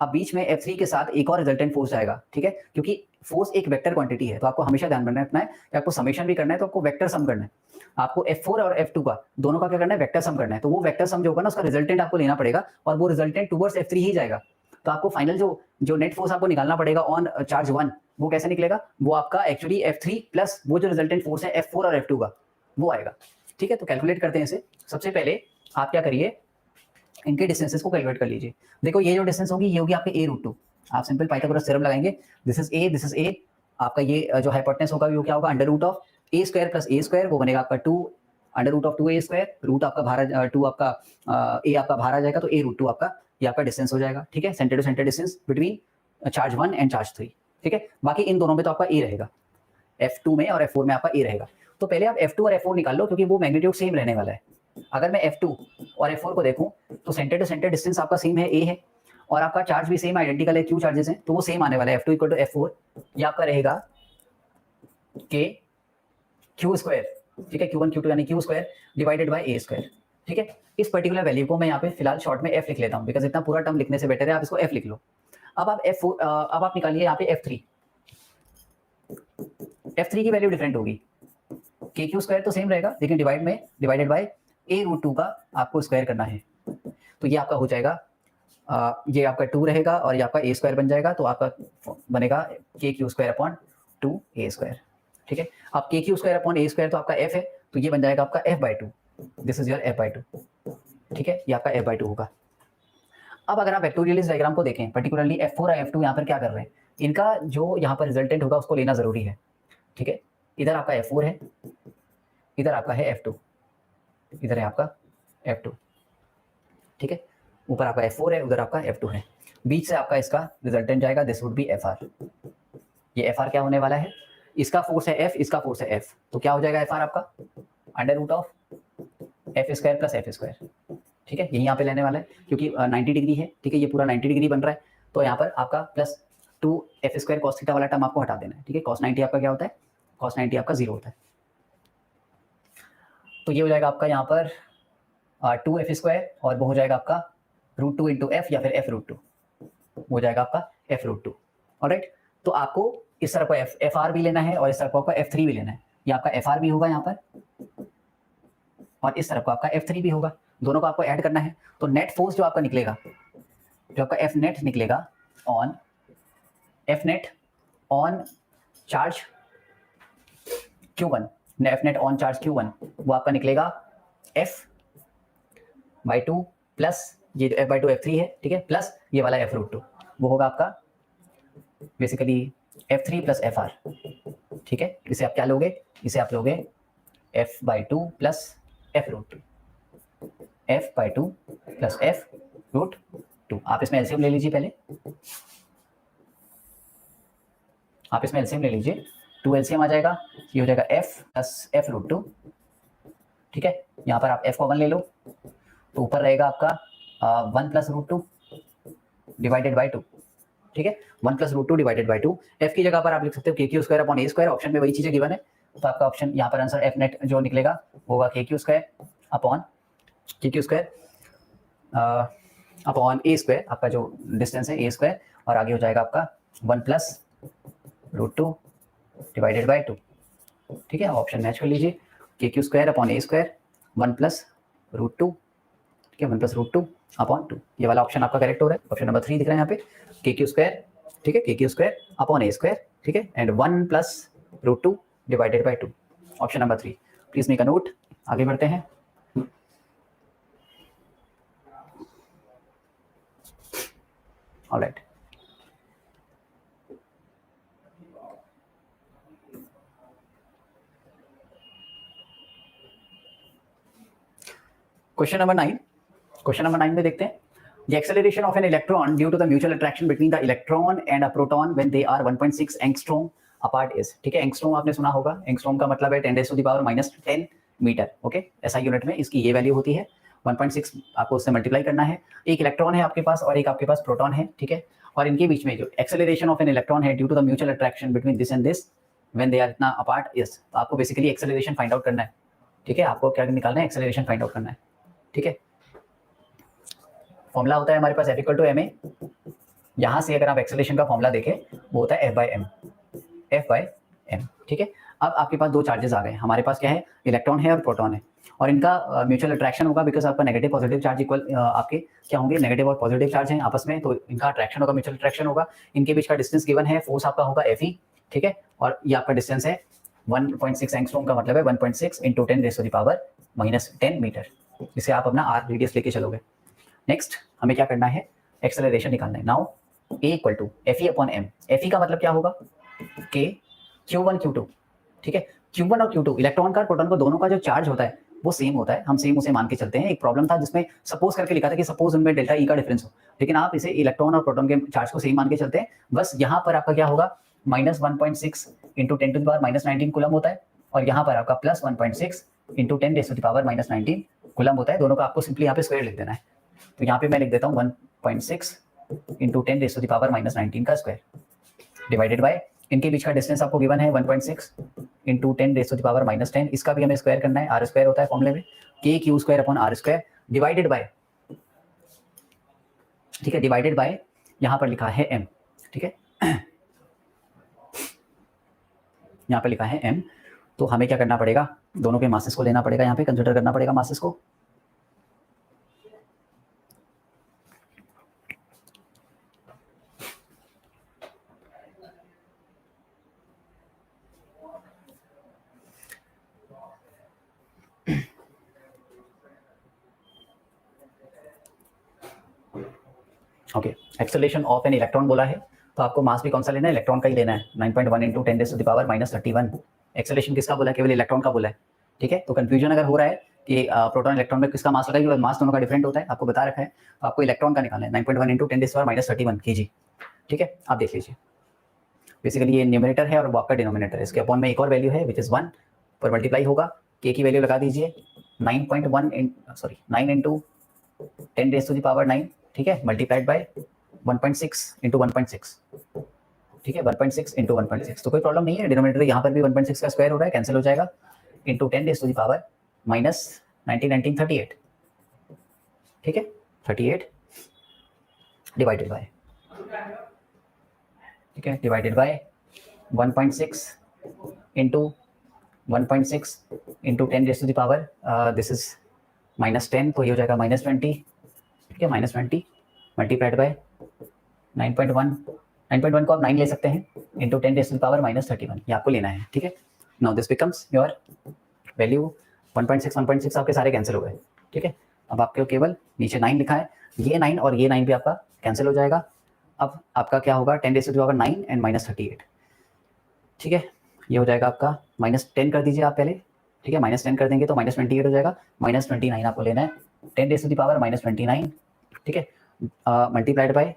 अब बीच में F3 के साथ एक और रिजल्टेंट फोर्स आएगा। ठीक है, क्योंकि फोर्स एक वेक्टर क्वांटिटी है, तो आपको हमेशा ध्यान में रखना है कि आपको समेशन भी करना है तो आपको वेक्टर सम करना है। आपको F4 और F2 का दोनों का क्या करना है, वेक्टर सम करना है। तो वो वेक्टर सम जो होगा ना उसका रिजल्टेंट आपको लेना पड़ेगा और वो रिजल्टेंट टुवर्ड्स F3 ही जाएगा। तो आपको फाइनल जो नेट फोर्स आपको निकालना पड़ेगा ऑन चार्ज 1, वो कैसे निकलेगा, वो आपका एक्चुअली F3 प्लस वो जो रिजल्टेंट फोर्स है F4 और F2 का, वो आएगा। ठीक है, तो कैलकुलेट करते हैं इसे। सबसे पहले आप क्या करिए, इनके डिस्टेंसेस को कैलकुलेट कर लीजिए। देखो ये जो डिस्टेंस होगी ये होगी आपके A√2। आप सिंपल पाइथागोरस थ्योरम लगाएंगे, this is A, this is A। आपका ये जो हाइपोटेनस होगा वो क्या होगा, √(a² + a²), वो बनेगा आपका 2 √2a²। रूट आपका बाहर 2 आपका A आपका बाहर आ जाएगा, तो A√2 आपका ये आपका डिस्टेंस हो जाएगा। ठीक है, centre to centre distance between charge 1 and charge 3। ठीक है, बाकी इन दोनों में तो आपका A रहेगा, F2 में और F4 में आपका A रहेगा। तो पहले आप F2 और F4 निकाल लो, क्योंकि वो मैग्नीट्यूड सेम रहने वाला है। अगर मैं F2 और F4 को देखूं तो सेंटर टू सेंटर डिस्टेंस आपका सेम है, A है, और आपका चार्ज भी सेम आइडेंटिकल है, Q चार्जेस हैं, तो वो सेम आने वाला है। F2 = F4, ये आपका रहेगा K Q²। ठीक है, Q1 Q2 यानी Q² डिवाइडेड बाय A²। ठीक है, इस पर्टिकुलर वैल्यू को मैं यहाँ पे फिलहाल शॉर्ट में F लिख लेता हूँ, बिकॉज इतना पूरा टर्म लिखने से बेटर है आप इसको F लिख लो। अब आप अब आप निकालिए यहाँ पे F3। F3 की वैल्यू डिफरेंट होगी, KQ² तो सेम रहेगा, लेकिन डिवाइडेड बाय A√2 का आपको स्क्वायर करना है। तो ये आपका हो जाएगा ये आपका 2 रहेगा और ये आपका A² बन जाएगा, तो आपका बनेगा KQ²/2A²। ठीक है, अब KQ²/A² तो आपका F है, तो ये बन जाएगा आपका F/2। This is your F/2। ठीक है, ये आपका F/2 होगा। अब अगर आप वेक्टोरियलिस डायग्राम को देखें, पर्टिकुलरली F4 और F2 यहाँ पर क्या कर रहे हैं, इनका जो यहाँ पर रिजल्टेंट होगा उसको लेना जरूरी है। ठीक है, इधर आपका F4 है, इधर आपका है F2, इधर है आपका F2। ठीक है, ऊपर आपका F4 है, उधर आपका F2 है, बीच से आपका इसका रिजल्टेंट जाएगा, दिस वुड बी FR। ये FR क्या होने वाला है, इसका फोर्स है F, इसका फोर्स है F, तो क्या हो जाएगा FR आपका √(f² + f²). ठीक है, यही यहाँ पे लेने वाला है, क्योंकि 90 डिग्री है। ठीक है, ये पूरा 90 डिग्री बन रहा है, तो यहाँ पर आपका +2f² cos थीटा वाला टर्म आपको हटा देना है। ठीक है, cos 90 आपका क्या होता है, cos 90 आपका 0 होता है। तो ये हो जाएगा आपका यहाँ पर 2f² और वो हो जाएगा आपका √2 × f या फिर f√2, हो जाएगा आपका f√2। ऑलराइट, तो आपको इस तरफ को FR भी लेना है और इस तरफ को आपका F3 भी लेना है। ये आपका FR भी होगा यहाँ पर और इस तरफ को आपका F3 भी होगा, दोनों को आपको ऐड करना है। तो नेट फोर्स जो आपका निकलेगा, जो आपका F net निकलेगा on charge Q1, F net on charge Q1, वो आपका निकलेगा F/2 प्लस ये F/2 F3 है। ठीक है, प्लस ये वाला F√2, वो होगा आपका बेसिकली F3 + FR। ठीक है, इसे आप क्या लोगे, इसे आप लोगे F/2 plus F√2, F/2 plus F√2। आप इसमें एलसीएम ले लीजिए, पहले आप इसमें एलसीएम ले लीजिए, 2 एलसीएम आ जाएगा, ये हो जाएगा F + F√2। ठीक है, यहाँ पर आप F को 1 ले लो, तो ऊपर रहेगा आपका 1 + √2 डिवाइडेड बाई 2। ठीक है, 1 + √2 डिवाइडेड बाई 2। F की जगह पर आप लिख सकते हो KQ²/A², ऑप्शन में वही चीजें गिवन है, तो आपका ऑप्शन यहाँ पर आंसर F net जो निकलेगा होगा KQ²/A², आपका जो डिस्टेंस है A², और आगे हो जाएगा आपका 1 + √2 डिवाइडेड बाई 2। ठीक है, ऑप्शन मैच कर लीजिए, KQ²/A², 1 + √2। ठीक है, 1 + √2/2, ये वाला ऑप्शन आपका करेक्ट हो रहा है। ऑप्शन नंबर 3 दिख रहा है यहाँ पे, KQ²। ठीक है, KQ²/A²। ठीक है, and 1 + √2 divided by 2, option number 3। Please make a note, आगे बढ़ते हैं। ऑलराइट, क्वेश्चन नंबर 9 में देखते हैं the acceleration of an electron due to the mutual attraction between the electron and a proton when they are 1.6 angstrom apart is, ठीक है। Angstrom आपने सुना होगा, एंगस्ट्रॉम का मतलब है 10⁻⁻10 मीटर, ओके। ऐसा यूनिट में इसकी ये वैल्यू होती है 1.6, आपको उससे मल्टीप्लाई करना है। एक इलेक्ट्रॉन है आपके पास और एक आपके पास प्रोटॉन है, ठीक है। और इनके बीच में जो एक्सेलरेशन ऑफ एन इलेक्ट्रॉन है due to the mutual attraction between this and this when they are इतना अपार्ट इज, तो आपको बेसिकली एक्सेलरेशन फाइंड आउट करना है, ठीक है। आपको क्या निकालना है, एक्सेलरेशन फाइंड आउट करना है, ठीक है। फॉर्मूला होता है हमारे पास F इक्वल टू ma। यहाँ से अगर आप एक्सेलरेशन का फॉर्मूला देखें वो होता है F/m, ठीक है। अब आपके पास दो चार्जेस आ गए, हमारे पास क्या है, इलेक्ट्रॉन है और प्रोटॉन है, और इनका म्यूचुअल अट्रैक्शन होगा बिकॉज आपका नेगेटिव पॉजिटिव चार्ज इक्वल आपके क्या होंगे, नेगेटिव और पॉजिटिव चार्ज हैं आपस में, तो इनका अट्रैक्शन होगा, म्यूचुअल अट्रैक्शन होगा। इनके बीच का डिस्टेंस गिवन है, फोर्स आपका होगा Fe, ठीक है। और ये आपका डिस्टेंस है 1.6 एंगस्ट्रॉम का मतलब है 1.6 × 10⁻⁻10 मीटर। इसे आप अपना r रेडियस लेके चलोगे। नेक्स्ट हमें क्या करना है, एक्सेलरेशन निकालना है। Now A equal to Fe/m। Fe का मतलब क्या होगा, K Q1 Q2, ठीक है। Q1 और Q2 इलेक्ट्रॉन का प्रोटॉन को दोनों का जो चार्ज होता है वो सेम होता है, हम सेम उसे मान के चलते हैं। एक प्रॉब्लम था जिसमें सपोज करके लिखा था कि सपोज उनमें डेल्टा E का डिफरेंस हो, लेकिन आप इसे इलेक्ट्रॉन और प्रोटॉन के चार्ज को सेम मान के चलते हैं। बस यहाँ पर आपका क्या होगा, -1.6 × 10⁻⁻19 कूलम होता है, और यहाँ पर आपका +1.6 × 10⁻⁻19 कूलम होता है। दोनों का आपको सिंपली यहाँ पे स्क्वायर लिख देना है। तो यहाँ पे मैं लिख देता हूँ 1.6 × 10⁻⁻19 का स्क्वायर डिवाइडेड बाय, इनके बीच का डिस्टेंस आपको गिवन है 1.6 × 10⁻⁻10। इसका भी हमें स्क्वायर करना है, r स्क्वायर होता है फॉर्मूले में K⁻² डिवाइडेड बाय, ठीक है, डिवाइडेड बाय यहाँ पर लिखा है m, ठीक है। यहाँ पे लिखा है m, तो हमें क्या करना पड़ेगा, दोनों के मासेस को लेना पड़ेगा, यहाँ पे कंसिडर करना पड़ेगा मासेस को। Okay, acceleration of an electron बोला है, तो आपको मास भी कौन सा लेना है, इलेक्ट्रॉन का ही लेना है। 9.1 × 10⁻⁻31 एक्सेलरेशन किसका बोला है, केवल इलेक्ट्रॉन का बोला है, ठीक है। तो कंफ्यूजन अगर हो रहा है कि प्रोटॉन इलेक्ट्रॉन में किसका मास लगा, मास दोनों का डिफरेंट होता है, आपको बता रखा है। तो आपको इलेक्ट्रॉन का निकालना है 9.1 × 10⁻31 kg, ठीक है। आप देख लीजिए, बेसिकली ये न्यूमरेटर है और वो आपका डिनोमिनेटर है। इसके अपॉन में एक और वैल्यू है विच इज़ 1 पर मल्टीप्लाई होगा, k की वैल्यू लगा दीजिए 9 × 10⁻9, ठीक है, मल्टीप्लाइड बाय 1.6 × 1.6, ठीक है, 1.6 × 1.6। तो कोई प्रॉब्लम नहीं है, डिनोमिनेटर यहाँ पर भी 1.6 का स्क्वायर हो रहा है, कैंसिल हो जाएगा, इंटू 10⁻⁻19 38, ठीक है, 38 डिवाइडेड बाय, ठीक है, डिवाइडेड बाय 1.6 × 1.6 × 10⁻, दिस इज -10, तो ये हो जाएगा -20, ठीक है, -20 मल्टीप्लाइड बाय 9.1 को आप 9 ले सकते हैं, इंटू 10⁻⁻31, ये आपको लेना है, ठीक है। Now this becomes your value 1.6 आपके सारे कैंसिल हो गए, ठीक है। अब आपके केवल नीचे 9 लिखा है, ये 9 और ये 9 भी आपका कैंसिल हो जाएगा। अब आपका क्या होगा, 10⁻9 एंड -38, ठीक है, ये हो जाएगा आपका -10 कर दीजिए आप पहले, ठीक है, -10 कर देंगे तो -28 हो जाएगा, -29 आपको लेना है, 10⁻29, ठीक है, मल्टीप्लाइड बाय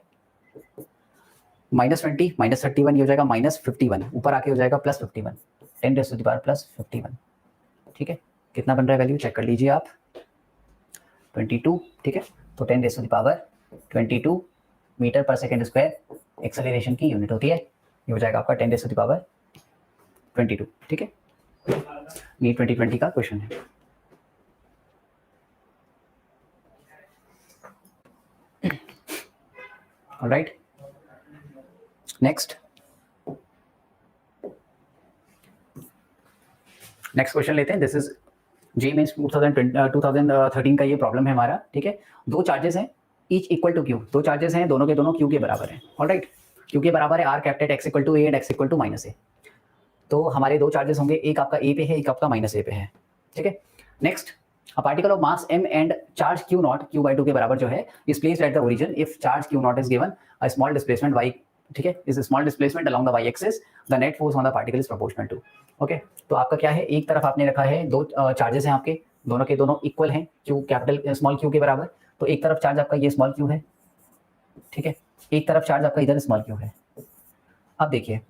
-20 -31, ये हो जाएगा -51, ऊपर आके हो जाएगा +51, 10⁻+51, ठीक है। कितना बन रहा है वैल्यू चेक कर लीजिए आप, 22, ठीक है। तो 10⁻22 मीटर पर सेकेंड स्क्वायर एक्सेलरेशन की यूनिट होती है, ये हो जाएगा आपका 10⁻22, ठीक है। ये 2020 का क्वेश्चन है। ऑलराइट, नेक्स्ट क्वेश्चन लेते हैं। दिस इज जे मेंस 2013 का ये प्रॉब्लम है हमारा, ठीक है। दो चार्जेस हैं, ईच इक्वल टू क्यू, दो चार्जेस हैं, दोनों के दोनों क्यू के बराबर हैं। ऑलराइट, क्यू के बराबर है r capital x equal to a and x equal to -a। तो हमारे दो चार्जेस होंगे, एक आपका a पे है, एक आपका -a पे है, ठीक है। Next, a particle of mass m and charge q0 q/2 के बराबर जो है is placed at the origin if charge q0 is given a small displacement y, ठीक है, is small displacement along the y axis, the net force on the particle is proportional to. Okay, तो आपका क्या है, एक तरफ आपने रखा है, दो चार्जेस हैं आपके, दोनों के दोनों इक्वल हैं, क्यू कैपिटल स्मॉल क्यू के बराबर। तो एक तरफ चार्ज आपका ये स्मॉल क्यू है, ठीक है, एक तरफ चार्ज आपका इधर स्मॉल क्यू है। अब देखिए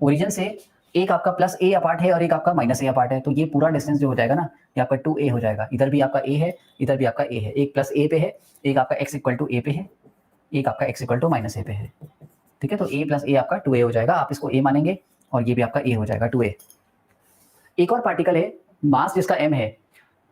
ओरिजिन से एक आपका प्लस ए अपार्ट है और एक आपका माइनस ए अपार्ट है, तो ये पूरा डिस्टेंस जो हो जाएगा ना ये आपका 2a हो जाएगा। इधर भी आपका a है, इधर भी आपका a है, एक प्लस ए पे है, एक आपका x इक्वल टू ए पे है, एक आपका x इक्वल टू माइनस ए पे है, ठीक है। तो a प्लस ए आपका 2a हो जाएगा, आप इसको a मानेंगे और ये भी आपका a हो जाएगा 2a। एक और पार्टिकल है मास जिसका m है,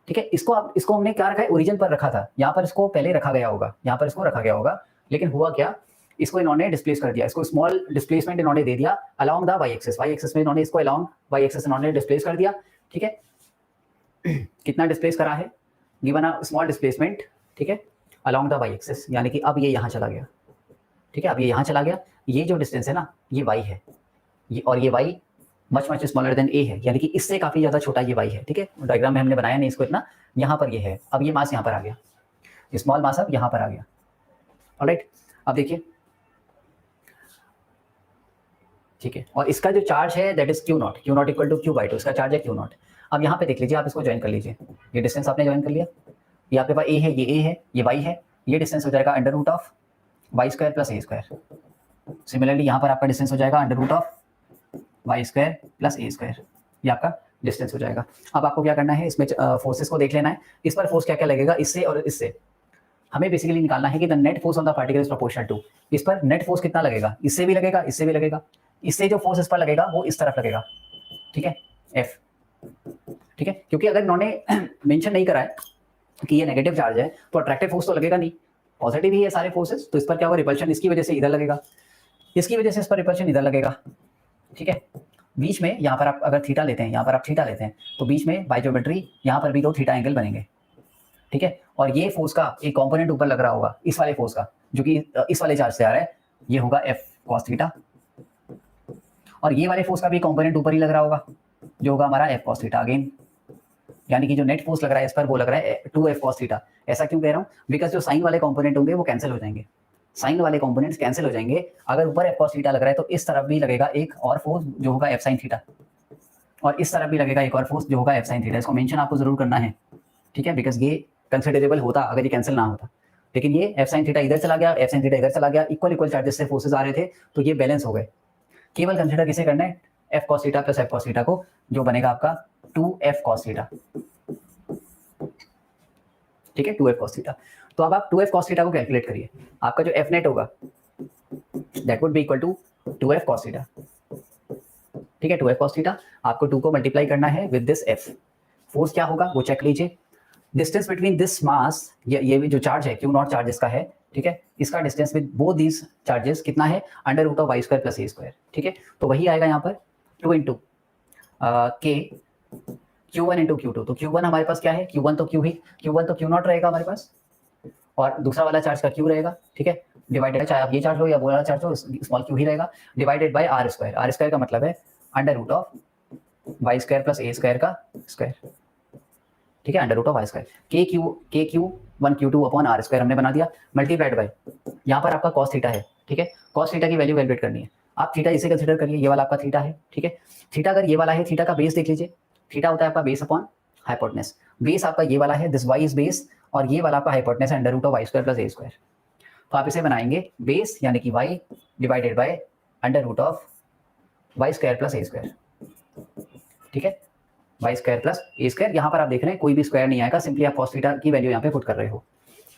ठीक है, इसको हमने क्या रखा है, ओरिजिन पर रखा था, यहाँ पर इसको पहले रखा गया होगा, यहाँ पर इसको रखा गया होगा, लेकिन हुआ क्या, इसको इन्होंने डिस्प्लेस कर दिया, इसको स्मॉल डिस्प्लेसमेंट इन्होंने दे दिया अलोंग द वाई एक्सिस में इन्होंने इसको अलोंग वाई एक्सिस इन्होंने डिस्प्लेस कर दिया, ठीक है। कितना डिस्प्लेस करा है, गिवन अ स्मॉल डिस्प्लेसमेंट, ठीक है, अलोंग द वाई एक्सिस, यानी कि अब ये यहाँ चला गया, ठीक है, अब ये यहाँ चला गया। ये जो डिस्टेंस है ना ये y है, ये और ये y much much smaller than a है, यानी कि इससे काफी ज्यादा छोटा ये y है, ठीक है। डायग्राम में हमने बनाया नहीं इसको इतना, यहाँ पर ये है, अब ये मास यहाँ पर आ गया, स्मॉल मास अब यहाँ पर आ गया। ऑलराइट, अब देखिए, ठीक है, और इसका जो चार्ज है that is q not equal to q/2, इसका चार्ज है क्यू नॉट। अब यहाँ पे देख लीजिए, आप इसको ज्वाइन कर लीजिए, ये डिस्टेंस आपने ज्वाइन कर लिया, ये आपके पास a है, ये a है, ये y है, ये डिस्टेंस हो जाएगा under root of y square plus a square. Similarly यहाँ पर आपका डिस्टेंस हो जाएगा under root of y square plus a square, ये आपका डिस्टेंस हो जाएगा। अब आपको क्या करना है, इसमें फोर्सेस को देख लेना है, इस पर फोर्स क्या क्या लगेगा, इससे और इससे हमें बेसिकली निकालना है कि the net force on the particle is proportional to, इस पर नेट फोर्स कितना लगेगा, इससे भी लगेगा, इससे भी लगेगा, इससे जो फोर्स इस पर लगेगा वो इस तरफ लगेगा, ठीक है, एफ, ठीक है। क्योंकि अगर इन्होंने मेंशन नहीं करा है कि ये नेगेटिव चार्ज है तो अट्रैक्टिव फोर्स तो लगेगा नहीं, पॉजिटिव ही है सारे फोर्सेस, तो इस पर क्या होगा, रिपल्शन इसकी वजह से इधर लगेगा, इसकी वजह से इस पर रिपल्शन इधर लगेगा, ठीक है। बीच में यहाँ पर आप अगर थीटा लेते हैं, यहाँ पर आप थीटा लेते हैं, तो बीच में बाय ज्योमेट्री यहाँ पर भी दो थीटा एंगल बनेंगे, ठीक है। और ये फोर्स का एक कंपोनेंट ऊपर लग रहा होगा, इस वाले फोर्स का जो कि इस वाले चार्ज से आ रहा है, ये होगा एफ कॉस थीटा, और ये वाले फोर्स का भी कंपोनेंट ऊपर ही लग रहा होगा जो होगा हमारा एफ कॉस थीटा अगेन, यानी कि जो नेट फोर्स लग रहा है इस पर वो लग रहा है 2f cos थीटा। ऐसा क्यों कह रहा हूँ, बिकॉज जो साइन वाले कंपोनेंट होंगे वो कैंसिल हो जाएंगे, साइन वाले कंपोनेंट्स कैंसिल हो जाएंगे, अगर ऊपर f cos थीटा लग रहा है तो इस तरफ भी लगेगा एक और फोर्स जो होगा f sin थीटा, और इस तरफ भी लगेगा एक और फोर्स जो होगा f sin थीटा। इसको मेंशन आपको जरूर करना है, ठीक है, बिकॉज ये कंसिडरेबल होता अगर ये कैंसिल ना होता, लेकिन ये f sin थीटा इधर चला गया, f sin थीटा इधर चला गया, इक्वल चार्जेस से फोर्सेज आ रहे थे तो ये बैलेंस हो गए। केवल कंसिडर किसे करना है, f cos theta plus f cos theta को, जो बनेगा आपका 2f cos थीटा, ठीक है, 2f cos थीटा। तो अब आप 2f cos थीटा को कैलकुलेट करिए, आपका जो f नेट होगा that would be equal to 2f cos theta, ठीक है, 2f cos थीटा। आपको 2 को मल्टीप्लाई करना है विद दिस f, फोर्स क्या होगा वो चेक लीजिए, डिस्टेंस बिटवीन दिस मास, ये भी जो चार्ज है क्यू नॉट चार्ज इसका है, ठीक है, इसका distance with both these charges कितना है, under root of y square plus a square, ठीक है। तो वही आएगा यहाँ पर 2 इंटू के Q1 इंटू Q2, तो Q1 हमारे पास क्या है, Q1 तो Q ही, Q1 तो Q नॉट रहेगा हमारे पास, और दूसरा वाला चार्ज का Q रहेगा, ठीक है, डिवाइडेड, चाहे आप ये चार्ज लो या वो वाला चार्ज लो, स्मॉल Q ही रहेगा, डिवाइडेड बाय आर स्क्वायर का मतलब है under root of y square plus a square का स्क्वायर, ठीक है, under root of y square, k q 1 Q2 upon are square हमने बना दिया, मल्टीप्लाइड बाय यहाँ पर आपका कॉस थीटा है, ठीक है, कॉस थीटा की वैल्यू कैलकुलेट करनी है, आप थीटा इसे कंसीडर करिए, ये वाला आपका थीटा है, ठीक है, थीटा अगर ये वाला है, थीटा का बेस देख लीजिए, थीटा होता है आपका बेस अपॉन हाइपोटेनस, बेस आपका ये वाला है, दिस वाई इज बेस, और ये वाला आपका हाइपोटेनस है under root of y square plus a square. तो आप इसे बनाएंगे बेस यानी कि y divided by under root of y square plus a square, ठीक है, y square plus a square. यहाँ पर आप देख रहे हैं कोई भी स्क्वायर नहीं आएगा, सिंपली आप कॉस थीटा की वैल्यू यहाँ पे पुट कर रहे हो।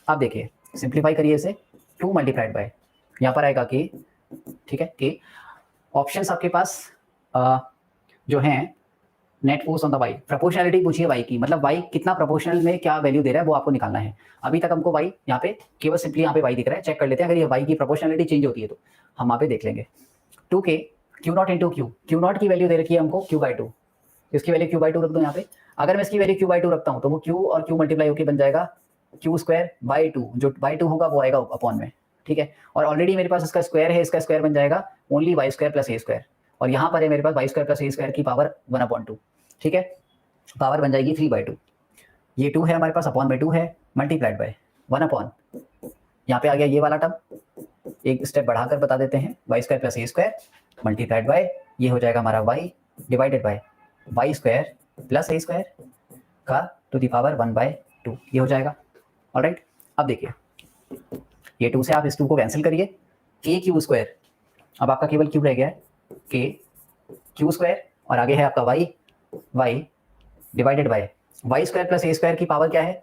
आप देखिए सिंप्लीफाई करिए इसे, 2 मल्टीप्लाइड बाय यहाँ पर आएगा के, ठीक है, के ऑप्शंस आपके पास जो हैं net force on the y, proportionality पूछिए वाई की, मतलब वाई कितना प्रोपोर्शनल में क्या वैल्यू दे रहा है वो आपको निकालना है। अभी तक हमको वाई यहाँ पे केवल सिंपली यहाँ पे वाई दिख रहा है, चेक कर लेते हैं अगर ये वाई की प्रोपोर्शनलिटी चेंज होती है तो हम वहाँ पे देख लेंगे। 2k Q not into Q not की वैल्यू दे रखी है हमको q/2, इसकी वैल्यू q/2 रख दो यहाँ पे, अगर मैं इसकी वैल्यू q/2 रखता हूँ तो वो q और q मल्टीप्लाई होकर बन जाएगा q²/2, जो /2 होगा वो आएगा अपॉन में, ठीक है, और ऑलरेडी मेरे पास इसका स्क्वायर है, इसका स्क्वायर बन जाएगा only Y square plus a square, और यहाँ पर है मेरे पास Y square plus a square की पावर 1/2, ठीक है, पावर बन जाएगी 3/2, ये 2 है हमारे पास, अपॉन में 2 है, मल्टीप्लाइड बाय 1/, यहाँ पे आ गया ये वाला टर्म, एक स्टेप बढ़ाकर बता देते हैं, y square plus a square multiplied by, ये हो जाएगा हमारा y divided by y square plus a square का टू द पावर 1/2, ये हो जाएगा। ऑलराइट, अब देखिए ये 2 से आप इस 2 को कैंसिल करिए, के क्यू स्क्वायर, अब आपका केवल क्यू रह गया है, के क्यू स्क्वायर, और आगे है आपका y divided by y square plus a square की पावर क्या है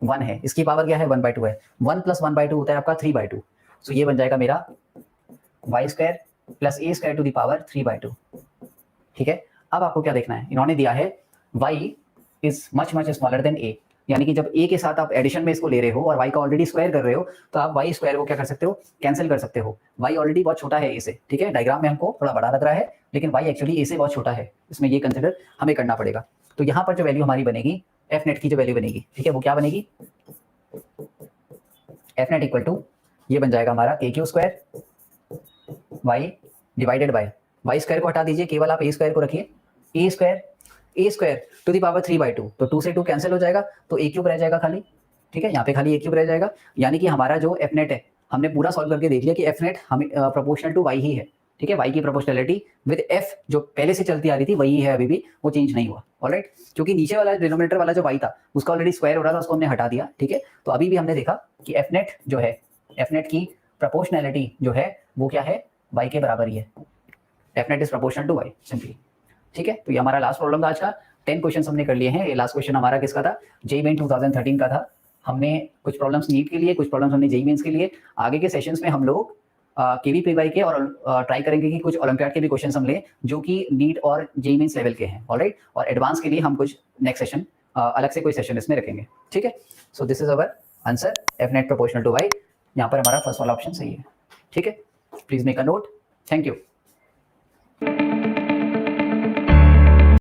1 है, इसकी पावर क्या है 1/2 है, 1 + 1/2 होता है आपका 3/2, सो ये बन जाएगा मेरा y square plus a square to the power 3/2। ठीक है, अब आपको क्या देखना है, इन्होंने दिया है y is much smaller than a, यानी कि जब a के साथ आप एडिशन में इसको ले रहे हो और y का ऑलरेडी स्क्वायर कर रहे हो, तो आप y स्क्वायर को क्या कर सकते हो, कैंसिल कर सकते हो। y ऑलरेडी बहुत छोटा है a से, ठीक है, डायग्राम में हमको थोड़ा बड़ा लग रहा है, लेकिन y एक्चुअली a से बहुत छोटा है, इसमें ये कंसिडर हमें करना पड़ेगा। तो यहाँ पर जो वैल्यू हमारी बनेगी, एफ नेट की जो वैल्यू बनेगी, ठीक है, वो क्या बनेगी, एफ नेट इक्वल टू ये बन जाएगा हमारा k Q square y divided by y square को हटा दीजिए, केवल आप ए स्क्वायर को रखिए, a square to the power 3/2, तो 2 से 2 कैंसिल हो जाएगा, तो ए क्यूब रह जाएगा खाली। ठीक है, यहाँ पे खाली ए क्यूब रह जाएगा, यानी कि हमारा जो एफ नेट है, हमने पूरा सॉल्व करके देख लिया कि एफ नेट हमें प्रोपोर्शनल टू वाई ही है। ठीक है, वाई की प्रोपोर्शनलिटी विद एफ जो पहले से चलती आ रही थी वही है, अभी भी वो चेंज नहीं हुआ। ऑलराइट, क्योंकि नीचे वाला डिनोमिनेटर वाला जो वाई था उसका ऑलरेडी स्क्वायर हो रहा था, उसको हमने हटा दिया। ठीक है, तो अभी भी हमने देखा कि एफ नेट जो है, एफ नेट की प्रोपोर्शनलिटी जो है वो क्या है, वाई के बराबर ही है, f net is proportional to y simply. ठीक है, तो ये हमारा लास्ट प्रॉब्लम था आज का, 10 क्वेश्चन हमने कर लिए हैं। ये लास्ट क्वेश्चन हमारा किसका था, जेईई मेन 2013 का था। हमने कुछ प्रॉब्लम्स नीट के लिए, कुछ प्रॉब्लम्स हमने जेईई मेंस के लिए। आगे के सेशंस में हम लोग केवीपीवाई के और ट्राई करेंगे कि कुछ ओलंपियाड के भी क्वेश्चन हम लें जो कि नीट और जेईई मेंस लेवल के हैं। ऑलराइट, और एडवांस के लिए हम कुछ नेक्स्ट सेशन अलग से कोई सेशन इसमें रखेंगे। ठीक है, so this is our answer, f net proportional to y. यहाँ पर हमारा फर्स्ट वाला ऑप्शन सही है। ठीक है, please make a note. Thank you.